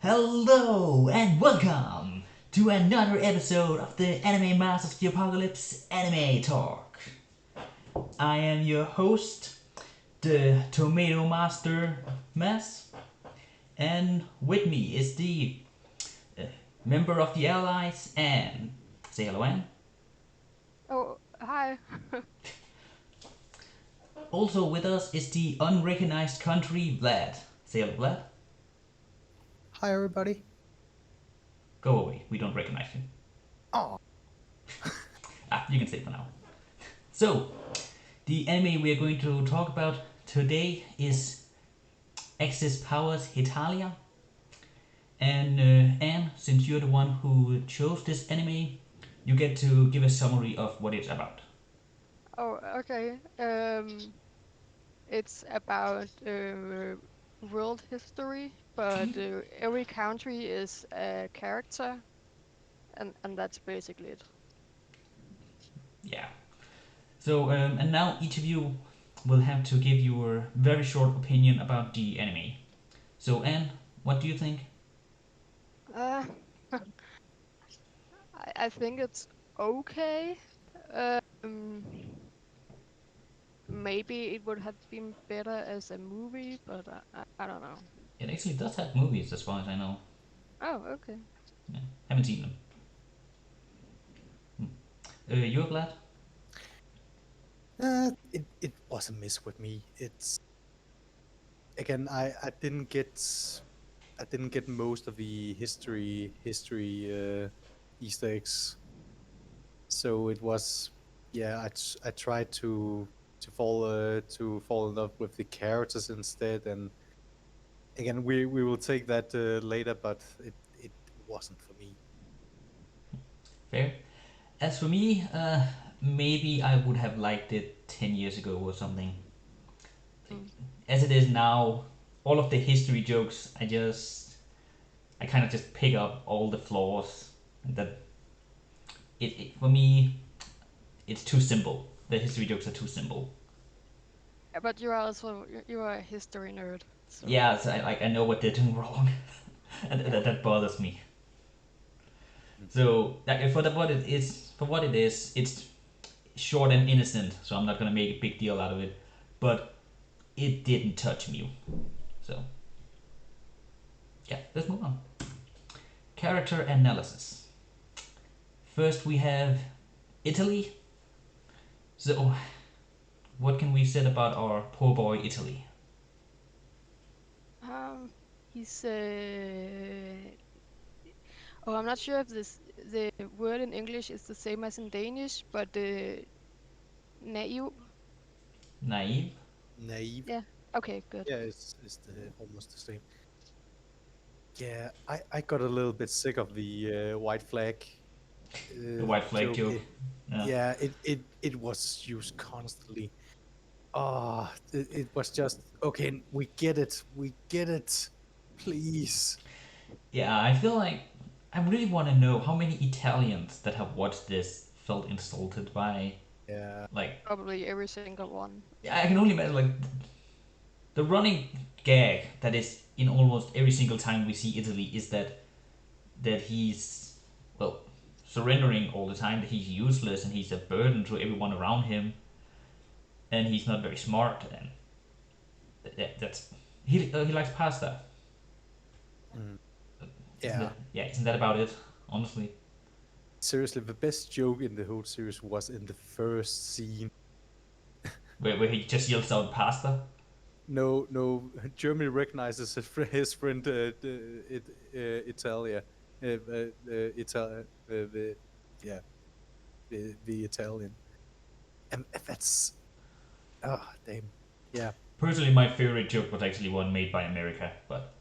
Hello and welcome to another episode of the Anime Masters of the Apocalypse Anime Talk. I am your host, the Tomato Master Mess, and with me is the member of the Allies, Anne. Say hello, Anne. Oh, hi. Also with us is the unrecognized country, Vlad. Say hello, Vlad. Hi, everybody. Go away, we don't recognize you. Oh, You can stay for now. So, the anime we are going to talk about today is Axis Powers Hetalia. And Anne, since you're the one who chose this anime, you get to give a summary of what it's about. Oh, okay. It's about world history, but every country is a character, and that's basically it. Yeah. So, and now each of you will have to give your very short opinion about the anime. So, Anne, what do you think? Uh, I think it's okay. Um, maybe it would have been better as a movie, but I don't know. It actually does have movies, as far as I know. Oh, okay. Yeah, haven't seen them. You're glad? it was a miss with me. It's again, I didn't get most of the history Easter eggs. So it was, yeah. I tried to fall in love with the characters instead, and again, we will take that later, but it wasn't for me. Fair. As for me, maybe I would have liked it 10 years ago or something. Mm. As it is now, all of the history jokes, I kind of just pick up all the flaws. That for me, it's too simple. The history jokes are too simple. But you're also you are a history nerd, so Yeah, so I know what they're doing wrong, and yeah. that bothers me. Mm. So like, for what it is, it's short and innocent. So I'm not gonna make a big deal out of it, but it didn't touch me. So yeah, let's move on. Character analysis. First, we have Italy. So, what can we say about our poor boy Italy? Um, he's oh, I'm not sure if the word in English is the same as in Danish, but naive. Naive. Naive. Yeah. Okay, good. Yeah, it's almost the same. Yeah, I got a little bit sick of the white flag The white flag joke. joke. Yeah. Yeah, it was used constantly. It was just okay. We get it. Please. Yeah, I feel like I really want to know how many Italians that have watched this felt insulted by, Yeah, like, Probably every single one. I can only imagine, like, the running gag that is in almost every single time we see Italy is that he's, well, surrendering all the time, that he's useless and he's a burden to everyone around him, and he's not very smart, and that's he likes pasta. mm, Isn't yeah. that isn't that about it? Honestly, Seriously, the best joke in the whole series was in the first scene. where he just yells out pasta. No, no. Germany recognizes his friend Italia, the yeah, the Italian, and that's damn, yeah. Personally, my favorite joke was actually one made by America, but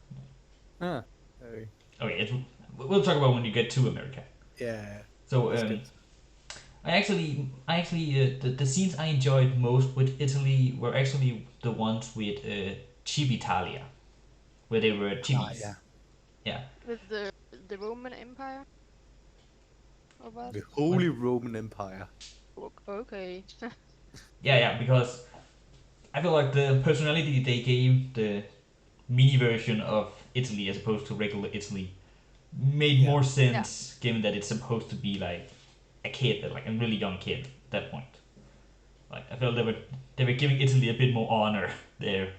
Huh. Uh, okay, we'll talk about when you get to America. yeah, So that's good. the scenes I enjoyed most with Italy were actually the ones with Civitalia, where they were Ah, chibis. yeah. Yeah. With the Roman Empire or what? The What? Holy Roman Empire. Okay. Yeah, yeah, because I feel like the personality they gave the mini version of Italy as opposed to regular Italy made Yeah. more Yeah. sense given that it's supposed to be like a kid, like a really young kid at that point. Like I felt they were giving Italy a bit more honor there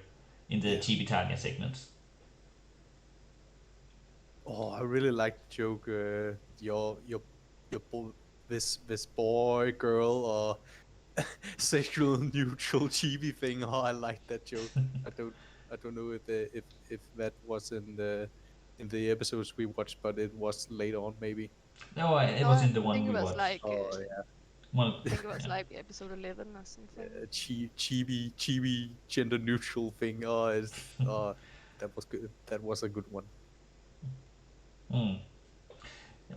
in the Yeah. Cheap Italia segments. Oh, I really like the joke. Your this boy, girl, or sexual neutral chibi thing. Oh, I like that joke. I don't I don't know if that was in the episodes we watched, but it was later on maybe. No, it No, was I in the one think it we was watched. like Oh yeah, One, I think it was yeah. like episode 11 or something. chibi gender neutral thing. Oh, that was good. That was a good one. Mm.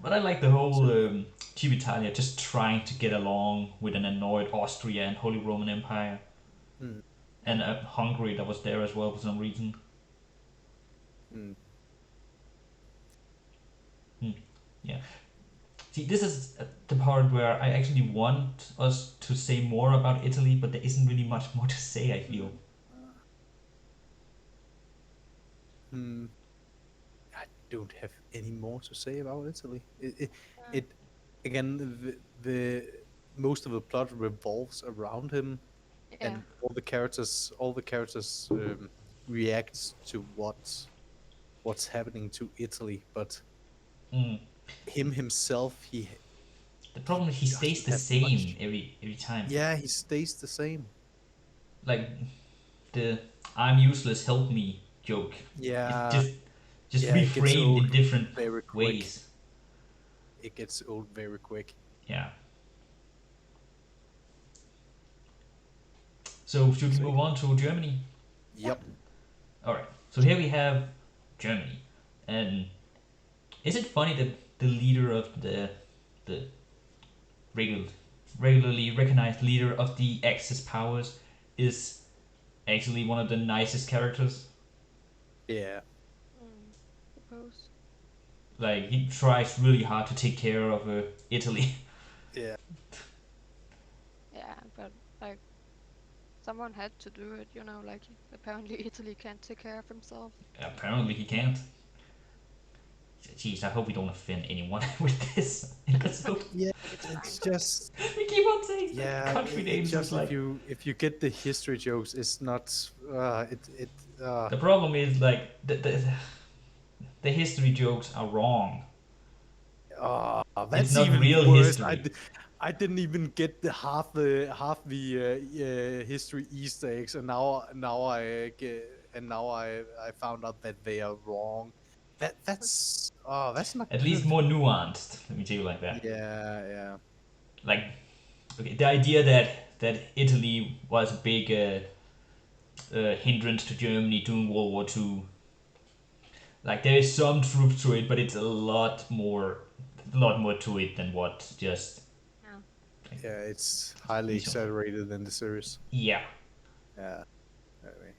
But I like the whole So yeah. Cheap Italia just trying to get along with an annoyed Austria and Holy Roman Empire, Mm, and Yeah. Hungary that was there as well for some reason. mm, Hmm. Yeah. See, this is the part where I actually want us to say more about Italy, but there isn't really much more to say, I feel. mm. I don't have any more to say about Italy. Yeah. It again the most of the plot revolves around him, Yeah. and all the characters react to what's happening to Italy, but Mm. him himself The he problem is he stays doesn't the have same much. every time. Yeah, he stays the same. Like the "I'm useless, help me" joke. It's Yeah, just yeah, it gets reframed old in different very quick. ways. It gets old very quick. Yeah. So should we So move on to Germany? Yeah. yep. All right. So here we have Germany, and is it funny that the leader of the regular, regularly recognized leader of the Axis powers is actually one of the nicest characters? Yeah. Suppose. Like he tries really hard to take care of Italy. Yeah. Yeah, but like someone had to do it, like apparently Italy can't take care of himself. Apparently he can't. Jeez, I hope we don't offend anyone with this episode. Yeah, it's just We keep on saying the yeah, country it names. It's just like if you get the history jokes, it's not it the problem is like the history jokes are wrong. It's that's not even real worse. history. I didn't even get the half the history Easter eggs, and now I get and now I found out that they are wrong. That's not At least good. more nuanced. Let me tell you like that. Yeah, yeah, Like, okay, the idea that Italy was a big hindrance to Germany during World War II. Like, there is some truth to it, but it's a lot more to it than what just Yeah. like, yeah. It's highly these. exaggerated in the series. Yeah. Yeah. Anyway.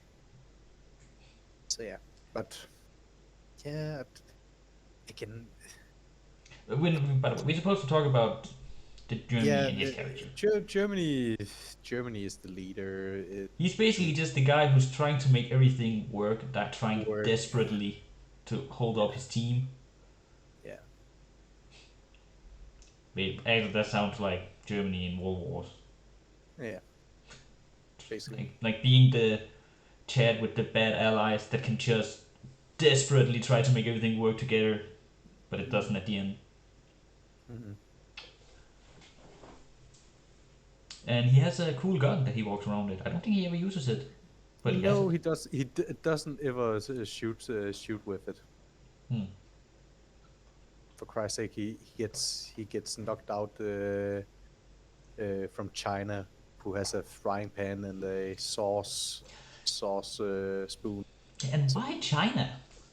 So yeah, but yeah, again, But we're supposed to talk about the Germany yeah, and his character. Germany is the leader. He's basically just the guy who's trying to make everything work, that trying Work. desperately to hold up his team. Yeah, Wait, actually, that sounds like Germany in World Wars. yeah, basically. Like being the Chad with the bad allies that can just desperately try to make everything work together, but it doesn't at the end. Mm-hmm. And he has a cool gun that he walks around with. I don't think he ever uses it, but he has No, it. he does. Doesn't ever shoot with it. Hmm. For Christ's sake, he gets knocked out from China, who has a frying pan and a sauce spoon. And why China?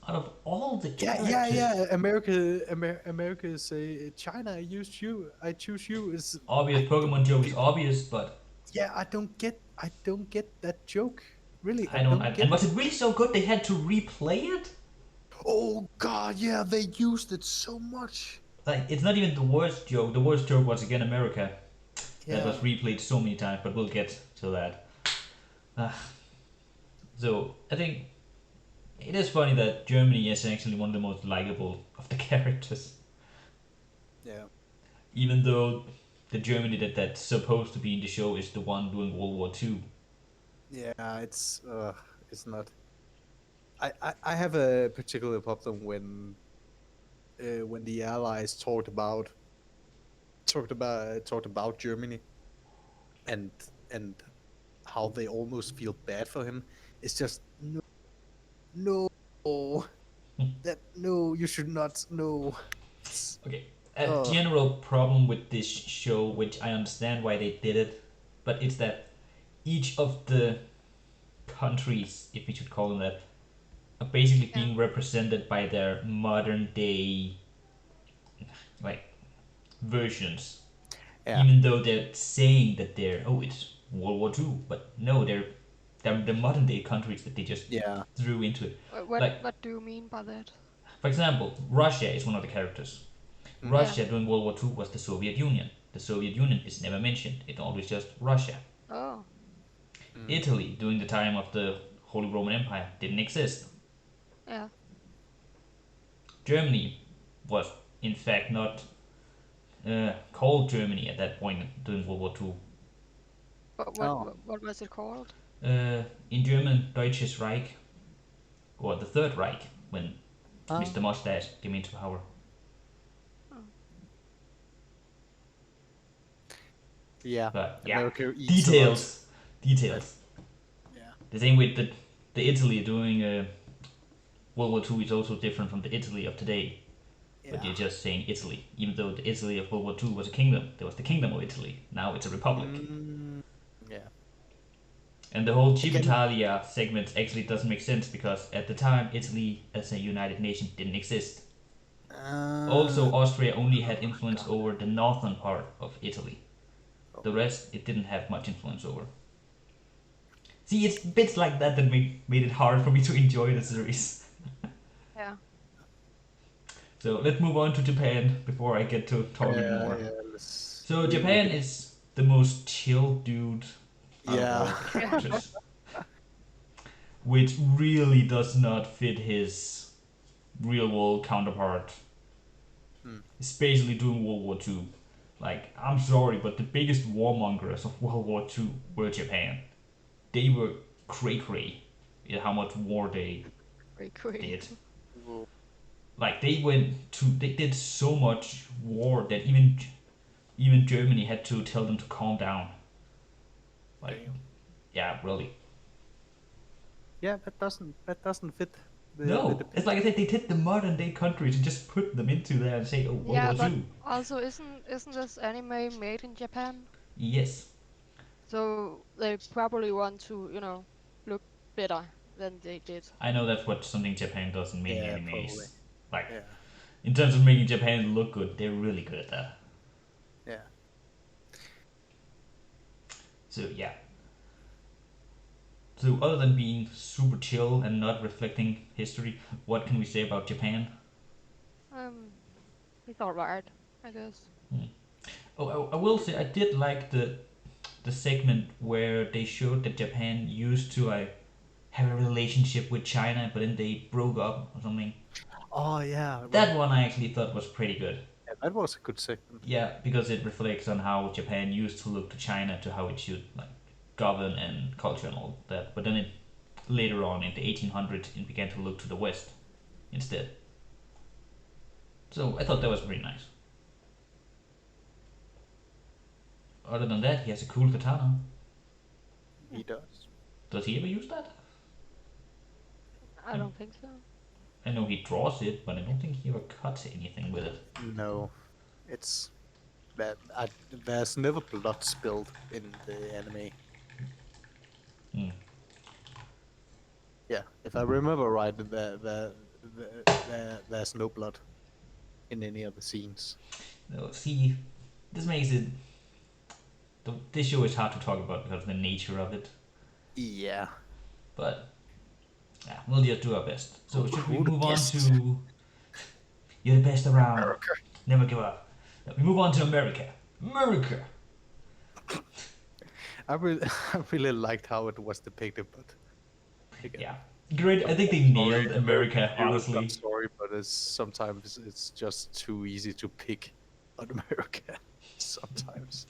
Out of all the characters, Yeah. America say China. I choose you. Is obvious I Pokemon don't joke is get. obvious, but Yeah, I don't get that joke. Really, I I don't. don't And get was it. it really so good they had to replay it? Oh God, yeah, they used it so much. Like, it's not even the worst joke. The worst joke was again America. That was Yeah, replayed so many times, but we'll get to that. Uh, so I think it is funny that Germany is actually one of the most likable of the characters, Yeah. even though the Germany that's supposed to be in the show is the one doing World War II. Yeah, it's not. I have a particular problem when the Allies talked about Germany and and how they almost feel bad for him. It's just no, that no, you should not no. It's, Okay, a oh general problem with this show, which I understand why they did it, but it's that each of the countries, if we should call them that, are basically Yeah. being represented by their modern day like versions, yeah, even though they're saying that they're it's World War II, but no, they're the modern day countries that they just yeah. threw into it. What Like what do you mean by that? for example, Russia is one of the characters. Mm-hmm. Yeah. Russia during World War II was the Soviet Union. The Soviet Union is never mentioned. It's always just Russia. Oh. Mm. Italy during the time of the Holy Roman Empire didn't exist. Yeah. Germany was in fact not called Germany at that point during World War II. But Oh, what was it called? In German, Deutsches Reich, or the Third Reich, when ah, Mr. Mustache came into power. Oh. yeah. But yeah, America eats a lot. details, But details. yeah, The same with the Italy during World War II is also different from the Italy of today. But yeah. you're just saying Italy, even though the Italy of World War II was a kingdom. There was the kingdom of Italy. Now it's a republic. Mm, yeah. And the whole Again, Civitalia segment actually doesn't make sense because at the time Italy as a united nation didn't exist. uh, Also, Austria only oh had my influence god. over the northern part of Italy. Oh, The rest it didn't have much influence over. See, it's bits like that that made it hard for me to enjoy the series. Yeah. So let's move on to Japan before I get to talking yeah, more. yeah. Let's So we we Japan can. is the most chill dude out of Yeah. all the Yeah. characters, which really does not fit his real world counterpart, Hmm. especially during World War II. Like, I'm sorry, but the biggest warmongers of World War II were Japan. They were cray cray in how much war they Very great. did. Well, Like they did so much war that even Germany had to tell them to calm down. Like, damn. yeah, really. Yeah, that doesn't fit with the No, it's like I picture. said, they take the modern day countries and just put them into there and say, "Oh, World Yeah, War but II." also isn't this anime made in Japan? Yes, So they probably want to, look better than they did. I know that's what something Japan does in many Yeah, probably. animes. Like Yeah, in terms of making Japan look good, they're really good at that. yeah. So yeah. So other than being super chill and not reflecting history, what can we say about Japan? Um, it's alright, I guess. Hmm. Oh, I will say I did like the segment where they showed that Japan used to have a relationship with China, but then they broke up or something. Oh yeah, That one I actually thought was pretty good. yeah, that was a good segment. Yeah, because it reflects on how Japan used to look to China to how it should like govern and culture and all that. But then it later on in the 1800s it began to look to the West instead. So I thought that was pretty nice. Other than that, he has a cool katana. Yeah, He does. Does he ever use that? I don't think so. I know he draws it, but I don't think he ever cuts anything with it. No, it's that there's never blood spilled in the anime. Hmm. Yeah, if I remember right, there's no blood in any of the scenes. No, see, this makes it. This show is hard to talk about because of the nature of it. Yeah. But yeah, we'll just do our best. So should we Who the move on guest? to you're the best around, America. never give up. Now, we move on to America. America. I really, I really liked how it was depicted, but again, Yeah, Great. I think they Sorry, nailed American America, viewers, I'm honestly. sorry, but sometimes it's just too easy to pick on America. Sometimes.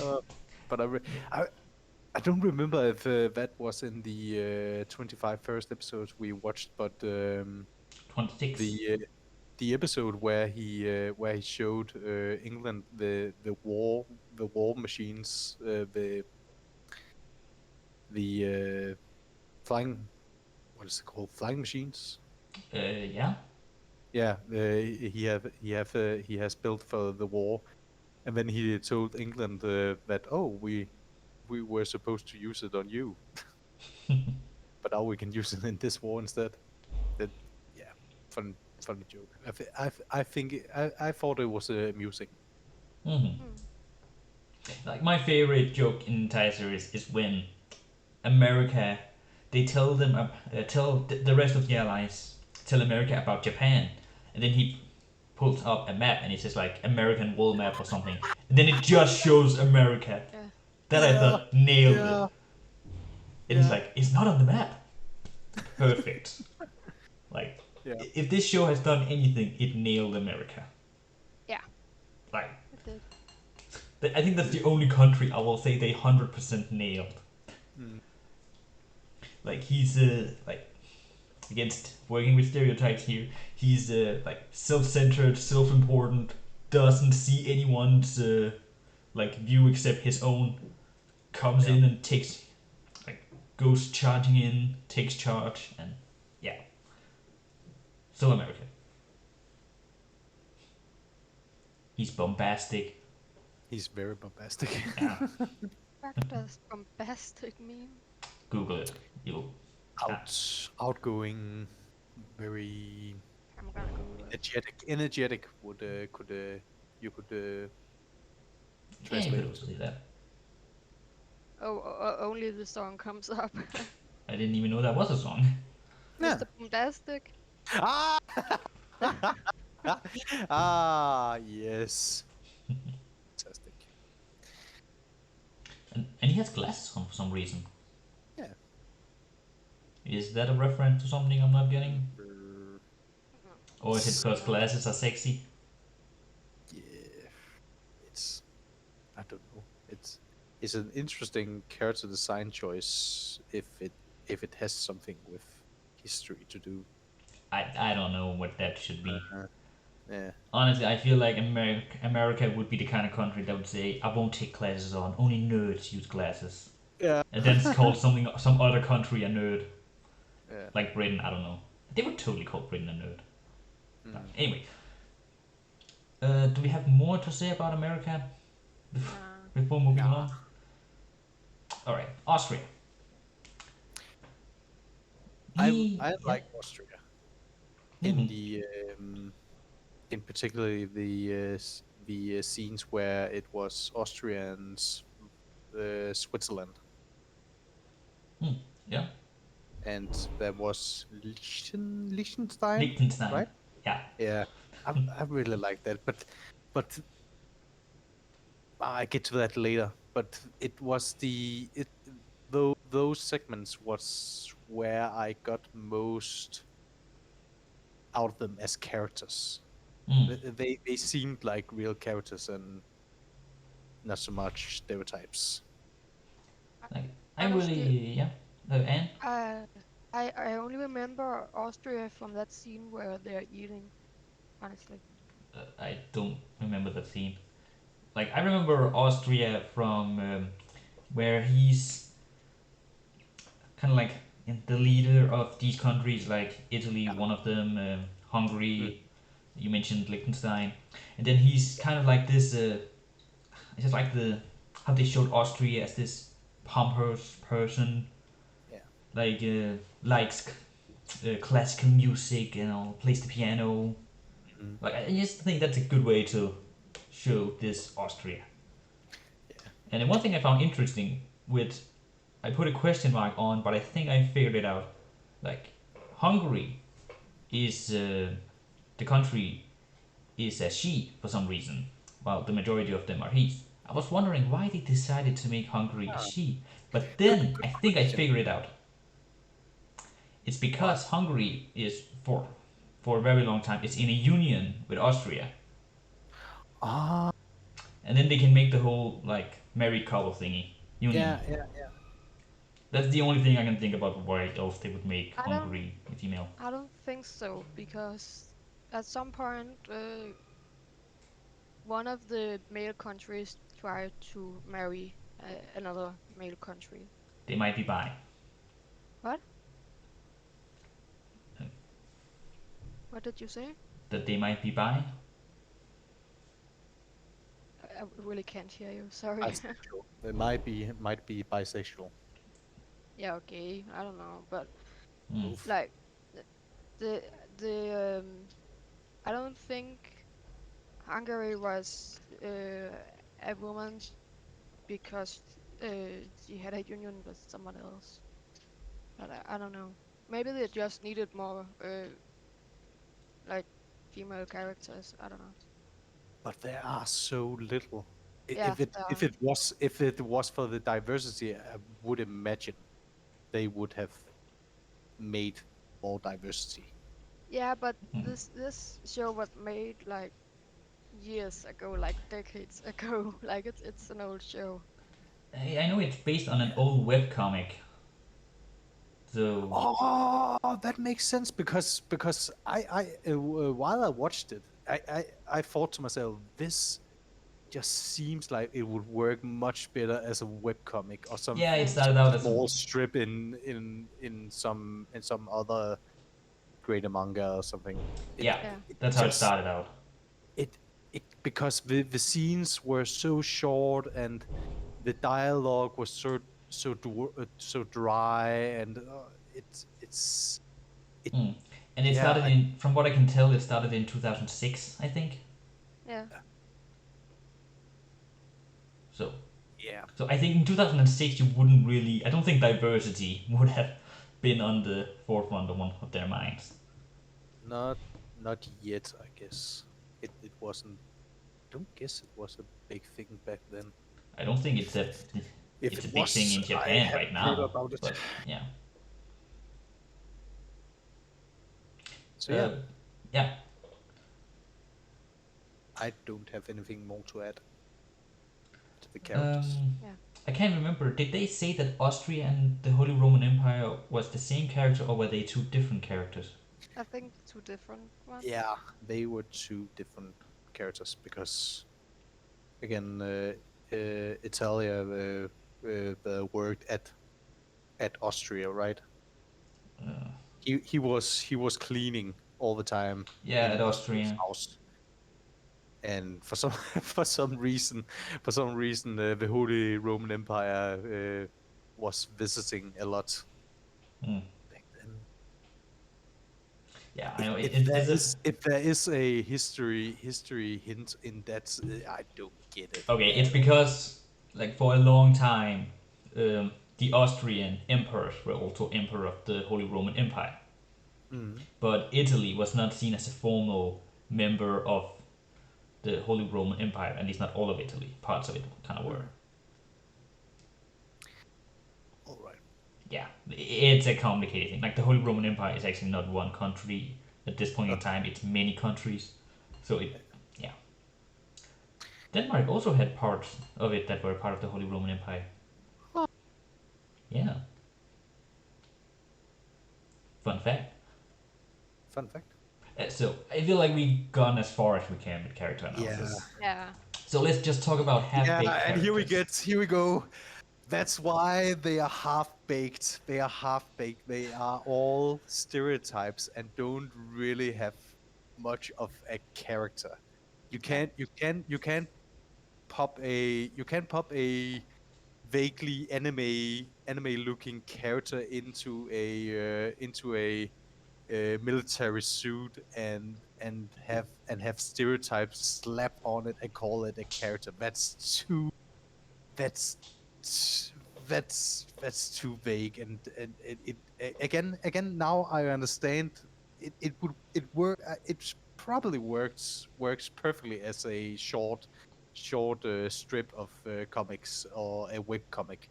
Uh, but I I don't remember if that was in the 25 first episodes we watched, but 26. the episode where he showed England the war machines, the flying, what is it called, flying machines. Yeah. Yeah, he has built for the war, and then he told England that, oh, we were supposed to use it on you, but now we can use it in this war instead. That, yeah, funny joke. I think I thought it was amusing. Hmm. Hmm. Like my favorite joke in the entire series is when America, they tell them, tell the rest of the allies, tell America about Japan, and then he pulls up a map and it says like American world map or something, and then it just shows America. Yeah. That I Yeah, thought nailed it. yeah, And he's yeah, like, it's not on the map. Perfect. Like, yeah. if this show has done anything, it nailed America. Yeah. Like, It did. I think that's the only country I will say they 100% nailed. Mm, Like, he's like, against working with stereotypes here, he's like self-centered, self-important, doesn't see anyone's like view except his own. Comes yeah. in and takes, like, goes charging in, takes charge, and yeah, so American. He's bombastic. He's very bombastic. Yeah, What does bombastic mean? Google it. You'll. Ah, Outgoing, very I'm gonna Google it. energetic would could you could yeah, you could translate it also to. do that. Oh, only the song comes up. I didn't even know that was a song. Yeah. Mr. Bombastic. Ah! Ah, yes. Fantastic. And he has glasses on for some reason. Yeah. Is that a reference to something I'm not getting? Uh, Or is it because glasses are sexy? Yeah. It's, I don't know. It's an interesting character design choice if it has something with history to do. I don't know what that should be. Yeah. Honestly, I feel like America would be the kind of country that would say, I won't take glasses on, only nerds use glasses. Yeah. And then it's called some other country a nerd. Yeah. Like Britain, I don't know. They would totally call Britain a nerd. But Mm. anyway, do we have more to say about America before moving Nah. along? Alright, Austria. I Yeah. like Austria Mhm. in particularly the scenes where it was Austria and Switzerland, Yeah. and there was Liechtenstein, Liechtenstein. right? Yeah. Yeah, I really like that, but I get to that later. But it was though those segments was where I got most out of them as characters. Mm. They seemed like real characters and not so much stereotypes. Like, I Honestly, really, yeah. Anne? I only remember Austria from that scene where they're eating. Honestly. I don't remember the scene. Like, I remember Austria from where he's kind of like the leader of these countries, like Italy, Yeah. one of them, Mm. Hungary. You mentioned Liechtenstein, and then he's kind of like this. It's just like the how they showed Austria as this pompous person, Yeah. like likes classical music, plays the piano. Mm. Like, I just think that's a good way to show this Austria. Yeah. And then one thing I found interesting with, I put a question mark on, but I think I figured it out. Like, Hungary is the country is a she for some reason, while the majority of them are he. I was wondering why they decided to make Hungary a Ah, she, but good then good I think I question. figured it out. It's Why? because Hungary is for a very long time it's in a union with Austria, Ah, and then they can make the whole like married couple thingy union. yeah, yeah. That's the only thing I can think about why else they would make I don't Hungary a female. I don't think so because at some point one of the male countries tried to marry another male country. They might be bi. What? What did you say? That they might be bi. I really can't hear you. Sorry. Bisexual. It might be bisexual. Yeah, okay. I don't know, but Mm. Oof. like the the the, I don't think Hungary was a woman because she had a union with someone else. But I don't know. Maybe they just needed more like female characters. I don't know. But there are so little. Yeah, If it was for the diversity, I would imagine they would have made more diversity. yeah, but Mm. this show was made like years ago, like decades ago. Like it's an old show. I know it's based on an Yeah. old webcomic, so Oh, that makes sense because while I watched it, I thought to myself, this just seems like it would work much better as a webcomic or yeah, it Yeah, started out as a small strip in some other greater manga or something. It yeah. yeah, it That's how it just started out. it because the scenes were so short and the dialogue was so dry and it's it Mm. And it yeah started I, in, from what I can tell, it started in 2006, I think. yeah. So, yeah so I think in 2006 you wouldn't really. I don't think diversity would have been on the forefront of one of their minds. not not yet I guess it wasn't. Don't guess it was a big thing back then. I don't think it's a If it's it a big thing was, in I Japan right haven't heard now. about it. But yeah, So but yeah, yeah. I don't have anything more to add to the characters. Um, Yeah, I can't remember. Did they say that Austria and the Holy Roman Empire was the same character, or were they two different characters? I think two different ones. Yeah, they were two different characters because again, Italia worked at Austria, right? Uh, He was cleaning all the time yeah, in at Austria's Austria. house, and for some for some reason, the Holy Roman Empire was visiting a lot Mm. back then. Yeah, I If know. if Is there it is if there is a history hint in that, I don't get it okay? It's at all. because like for a long time, the Austrian emperors were also emperor of the Holy Roman Empire, Mm. but Italy was not seen as a formal member of the Holy Roman Empire. At least not all of Italy. Parts of it kind of were. Mm. All right. Yeah, it's a complicated thing. Like the Holy Roman Empire is actually not one country at this point in time. It's many countries. So it, yeah. Denmark also had parts of it that were part of the Holy Roman Empire. Oh, Yeah, fun fact. fun fact. So I feel like we've gone as far as we can with character Yeah. analysis. Yeah, So let's just talk about half-baked Yeah, and characters. here we go. That's why they are half baked. They are half baked. They are all stereotypes and don't really have much of a character. yeah, You can't pop a vaguely anime looking character into a military suit and have stereotypes slapped on it and call it a character. That's t- that's too vague and again now I understand it probably works perfectly as a short strip of comics or a web comic,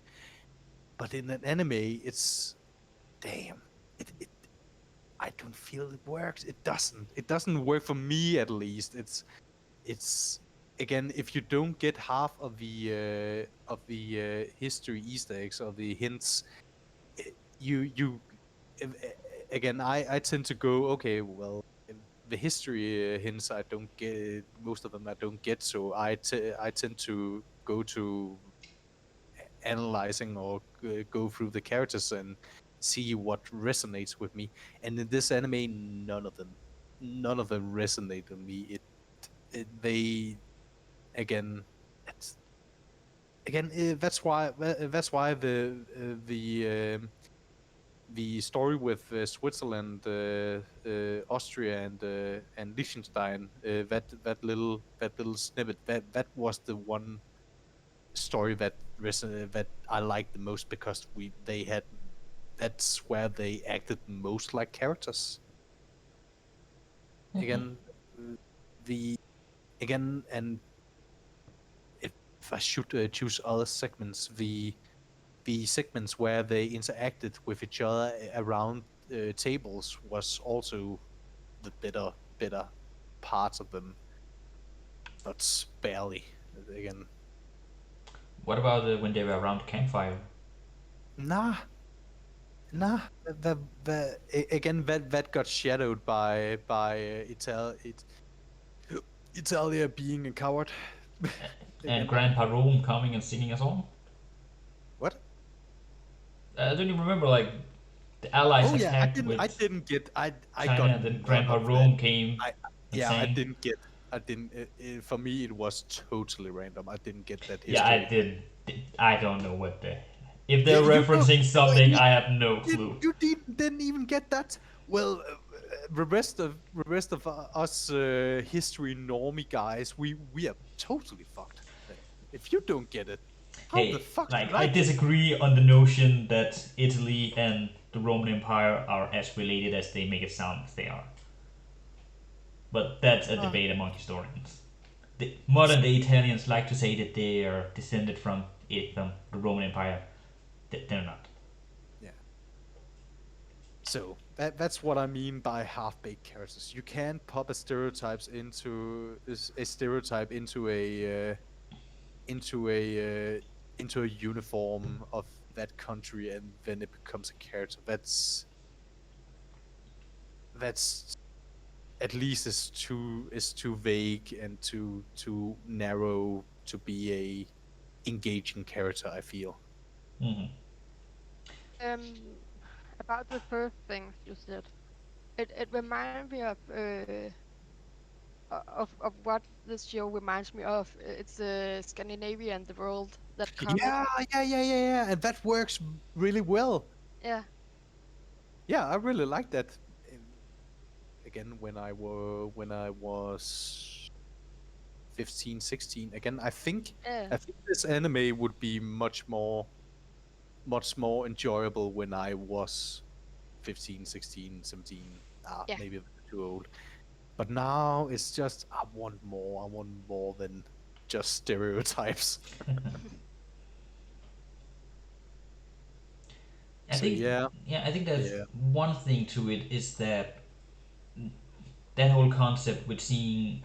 but in an anime it's damn it I don't feel it works. It doesn't. It doesn't work for me at least. It's again, if you don't get half of the history Easter eggs or the hints, you again, I tend to go, okay, well, the history hints I don't get, most of them I don't get, so I tend to go to analyzing or go through the characters and see what resonates with me. And in this anime, none of them resonate with me. They again, it's, again, that's why the story with Switzerland, Austria, and Liechtenstein, that little snippet, that was the one story that I liked the most, because they had, that's where they acted most like characters. Again, the again, and if I should choose other segments, the segments where they interacted with each other around tables was also the better parts of them, but barely. Again, What about when they were around the campfire? nah, nah. Again, that got shadowed by Italia being a coward. And Again, Grandpa Rome coming and singing a song? what? Don't you remember, like, the Allies Oh yeah, attacked I with didn't get. I China, got and then none Grandpa of that. Rome came I and Yeah, I sang? didn't get. I didn't. For me, it was totally random. I didn't get that Yeah, I history. did. I don't know what the. If Yeah, they're referencing something, I have no clue. didn't even get that. Well, the rest of us history normie guys, we are totally fucked. If you don't get it, how the Hey, fuck like, should I I get it? disagree on the notion that Italy and the Roman Empire are as related as they make it sound as they are. But that's a Uh, debate among historians. The modern day Italians like to say that they are descended from from the Roman Empire. They're not. yeah. So that's what I mean by half-baked characters. You can't pop a stereotype into a into a uniform of that country, and then it becomes a character. That's at least is too vague and too narrow to be a engaging character, I feel. Hmm. Um, about the first things you said, it reminded me of what this show reminds me of. It's Scandinavia and the world, that comic. Yeah, and that works really well. Yeah, Yeah, I really like that. Again, when I was 15, 16. Again, yeah, I think this anime would be much more enjoyable when I was 15, 16, 17. yeah. Maybe a bit too old. But now it's just I want more. I want more than just stereotypes. I So think, yeah, yeah, I think that's yeah. one thing to it is that whole concept with seeing,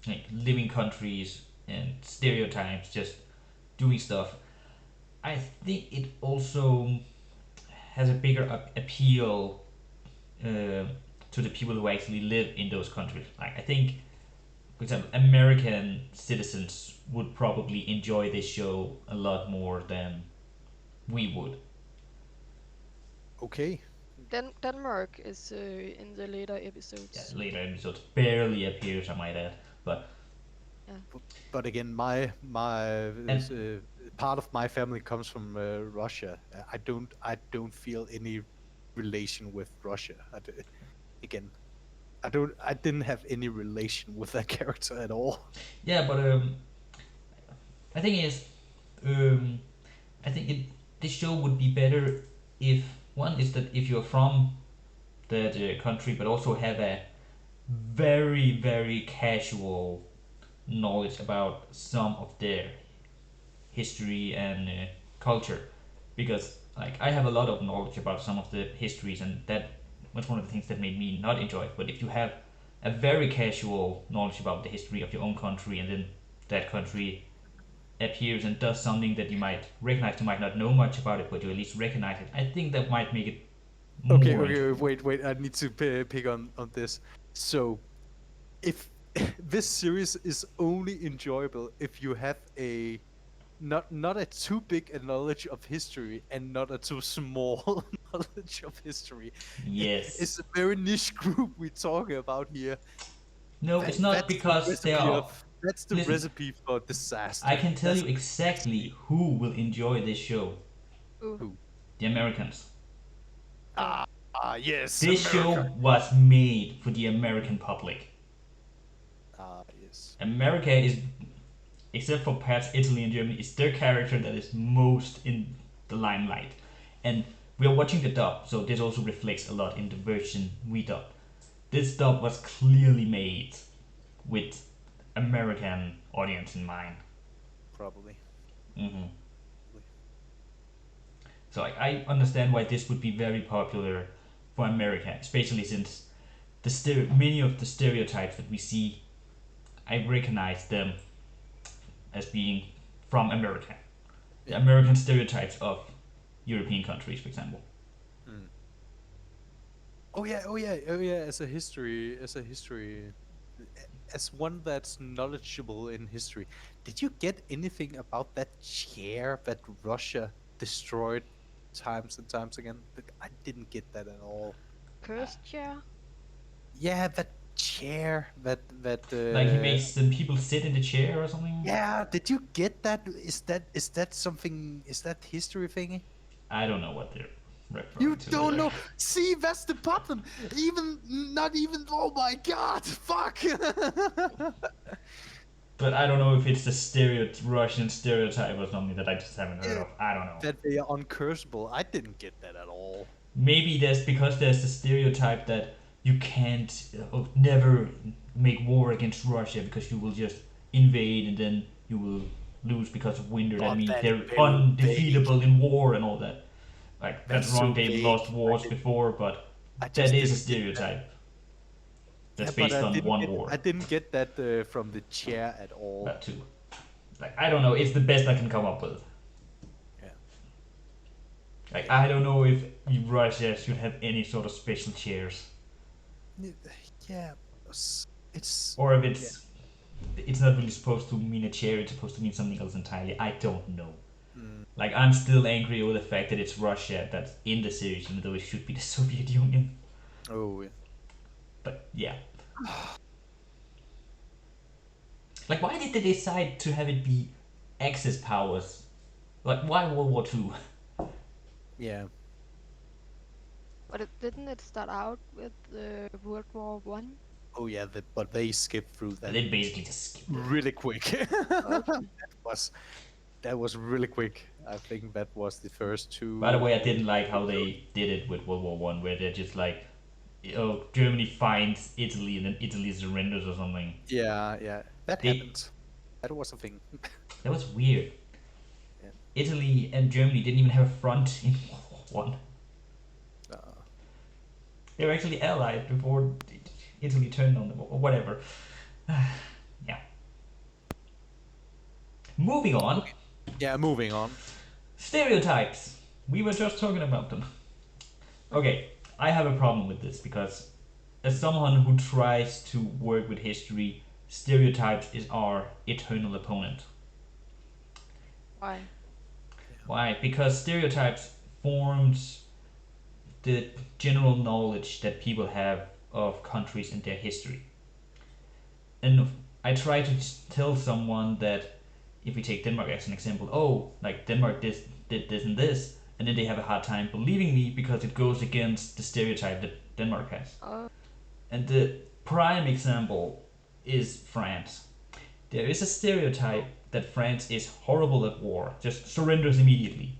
like, living countries and stereotypes just doing stuff. I think it also has a bigger appeal uh, to the people who actually live in those countries. Like, I think, for example, American citizens would probably enjoy this show a lot more than we would. Okay. Denmark is in the later Yeah, episodes. later episodes barely appears, I might add, but Yeah, But again, my and part of my family comes from Russia. I don't feel any relation with Russia. Again, I didn't have any relation with that character at all. yeah, but I think is um, I think this show would be better if, one is that if you're from that country, but also have a very casual knowledge about some of their history and culture, because, like, I have a lot of knowledge about some of the histories, and that was one of the things that made me not enjoy it. But if you have a very casual knowledge about the history of your own country, and then that country appears and does something that you might recognize, you might not know much about it, but you at least recognize it. I think that might make it Okay, more okay, interesting. wait. I need to pick on this. So, if this series is only enjoyable if you have a not a too big a knowledge of history and not a too small knowledge of history. It's Yes. a very niche group we're talking about here. No, it's not That's the because there recipe of are. that's the Listen, recipe for I disaster. can tell That's you the recipe. exactly who will enjoy this show: Ooh. Who? the Americans. Oh. Yes, This America. show was made for the American public. Yes. America is, except for perhaps Italy and Germany, is their character that is most in the limelight. And we are watching the dub, so this also reflects a lot in the version we dub. This dub was clearly made with American audience in mind. Probably. Hmm. So I understand why this would be very popular for America, especially since many of the stereotypes that we see, I recognize them as being from America. The Yeah. American stereotypes of European countries, for example. Mm. Oh yeah, oh yeah, oh yeah. As one that's knowledgeable in history, did you get anything about that chair that Russia destroyed times and times again? I didn't get that at all. Cursed chair? Yeah, that chair, that Like he makes the people sit in the chair or something. yeah. Did you get that? Is that something? Is that history thingy? I don't know what they're referring You to don't there. know. See, that's the problem. Even not even. Oh my God! Fuck. But I don't know if it's the Russian stereotype or something that I just haven't heard Yeah, of. I don't know. that they are uncursable. I didn't get that at all. Maybe there's the stereotype that you can't never make war against Russia because you will just invade and then you will lose because of winter. That God, means that's they're very vague. undefeatable in war and all that. Like that's That's wrong. so They've vague. lost wars before, but I that just is a didn't get that. stereotype Yeah, that's but based I on didn't one get. war. I didn't get that from the chair at all. That too. Like I don't know. It's the best I can come up with. Yeah. Like Yeah. I don't know if Russia should have any sort of special chairs, Yeah. It's. or if Yeah. it's not really supposed to mean a chair. It's supposed to mean something else entirely. I don't know. Mm, Like I'm still angry over the fact that it's Russia that's in the series, even though it should be the Soviet Union. oh yeah. But yeah, like why did they decide to have it be Axis powers? Like why World War Two? Yeah. But didn't it start out with World War One? Oh yeah. But they skipped through that They basically just skipped it. really quick. Okay. was that was really quick. I think that was the first By the two. way, I didn't like how they did it with World War One, where they're just like, oh, Germany finds Italy and then Italy surrenders or something. Yeah, yeah, that They happened. That was a thing. That was weird. Yeah. Italy and Germany didn't even have a front in World War One. Uh, They were actually allied before Italy turned on them, or whatever. Yeah. Moving on. okay. Yeah, moving on. Stereotypes. We were just talking about them. Okay, I have a problem with this because, as someone who tries to work with history, stereotypes is our eternal opponent. Why? Why? Because stereotypes forms the general knowledge that people have of countries and their history. And I try to tell someone that if we take Denmark as an example, oh, like Denmark did this and this, and then they have a hard time believing me because it goes against the stereotype that Denmark has. Oh. And the prime example is France. There is a stereotype that France is horrible at war, just surrenders immediately.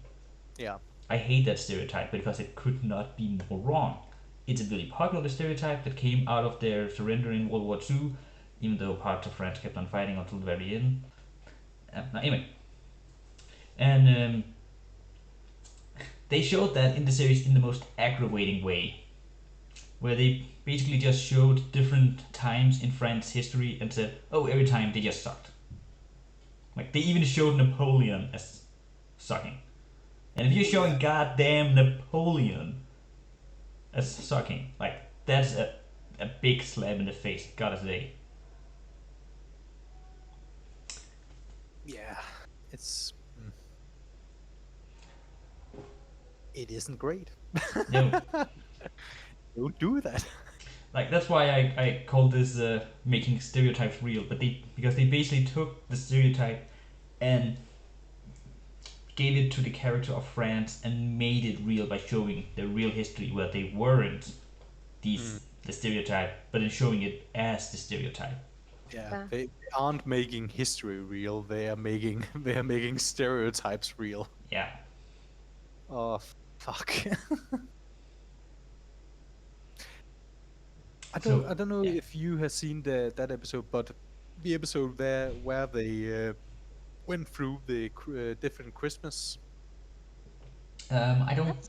Yeah. I hate that stereotype because it could not be more wrong. It's a really popular stereotype that came out of their surrender in World War II, even though parts of France kept on fighting until the very end. Anyway, and they showed that in the series in the most aggravating way. where they basically just showed different times in France history and said, oh, every time they just sucked. Like they even showed Napoleon as sucking. And if you're Oh yeah, showing goddamn Napoleon as sucking, like that's a big slap in the face, gotta say. yeah. It's it isn't great. No, Don't do that. like that's why I call this making stereotypes real. But they because they basically took the stereotype and gave it to the character of France and made it real by showing the real history where they weren't Mm. the stereotype, but in showing it as the stereotype. Yeah, Yeah. they aren't making history real. They are making they are making stereotypes real. Yeah. Oh fuck. So I don't know yeah, if you have seen that episode, but the episode there where they went through the different Christmas. I What?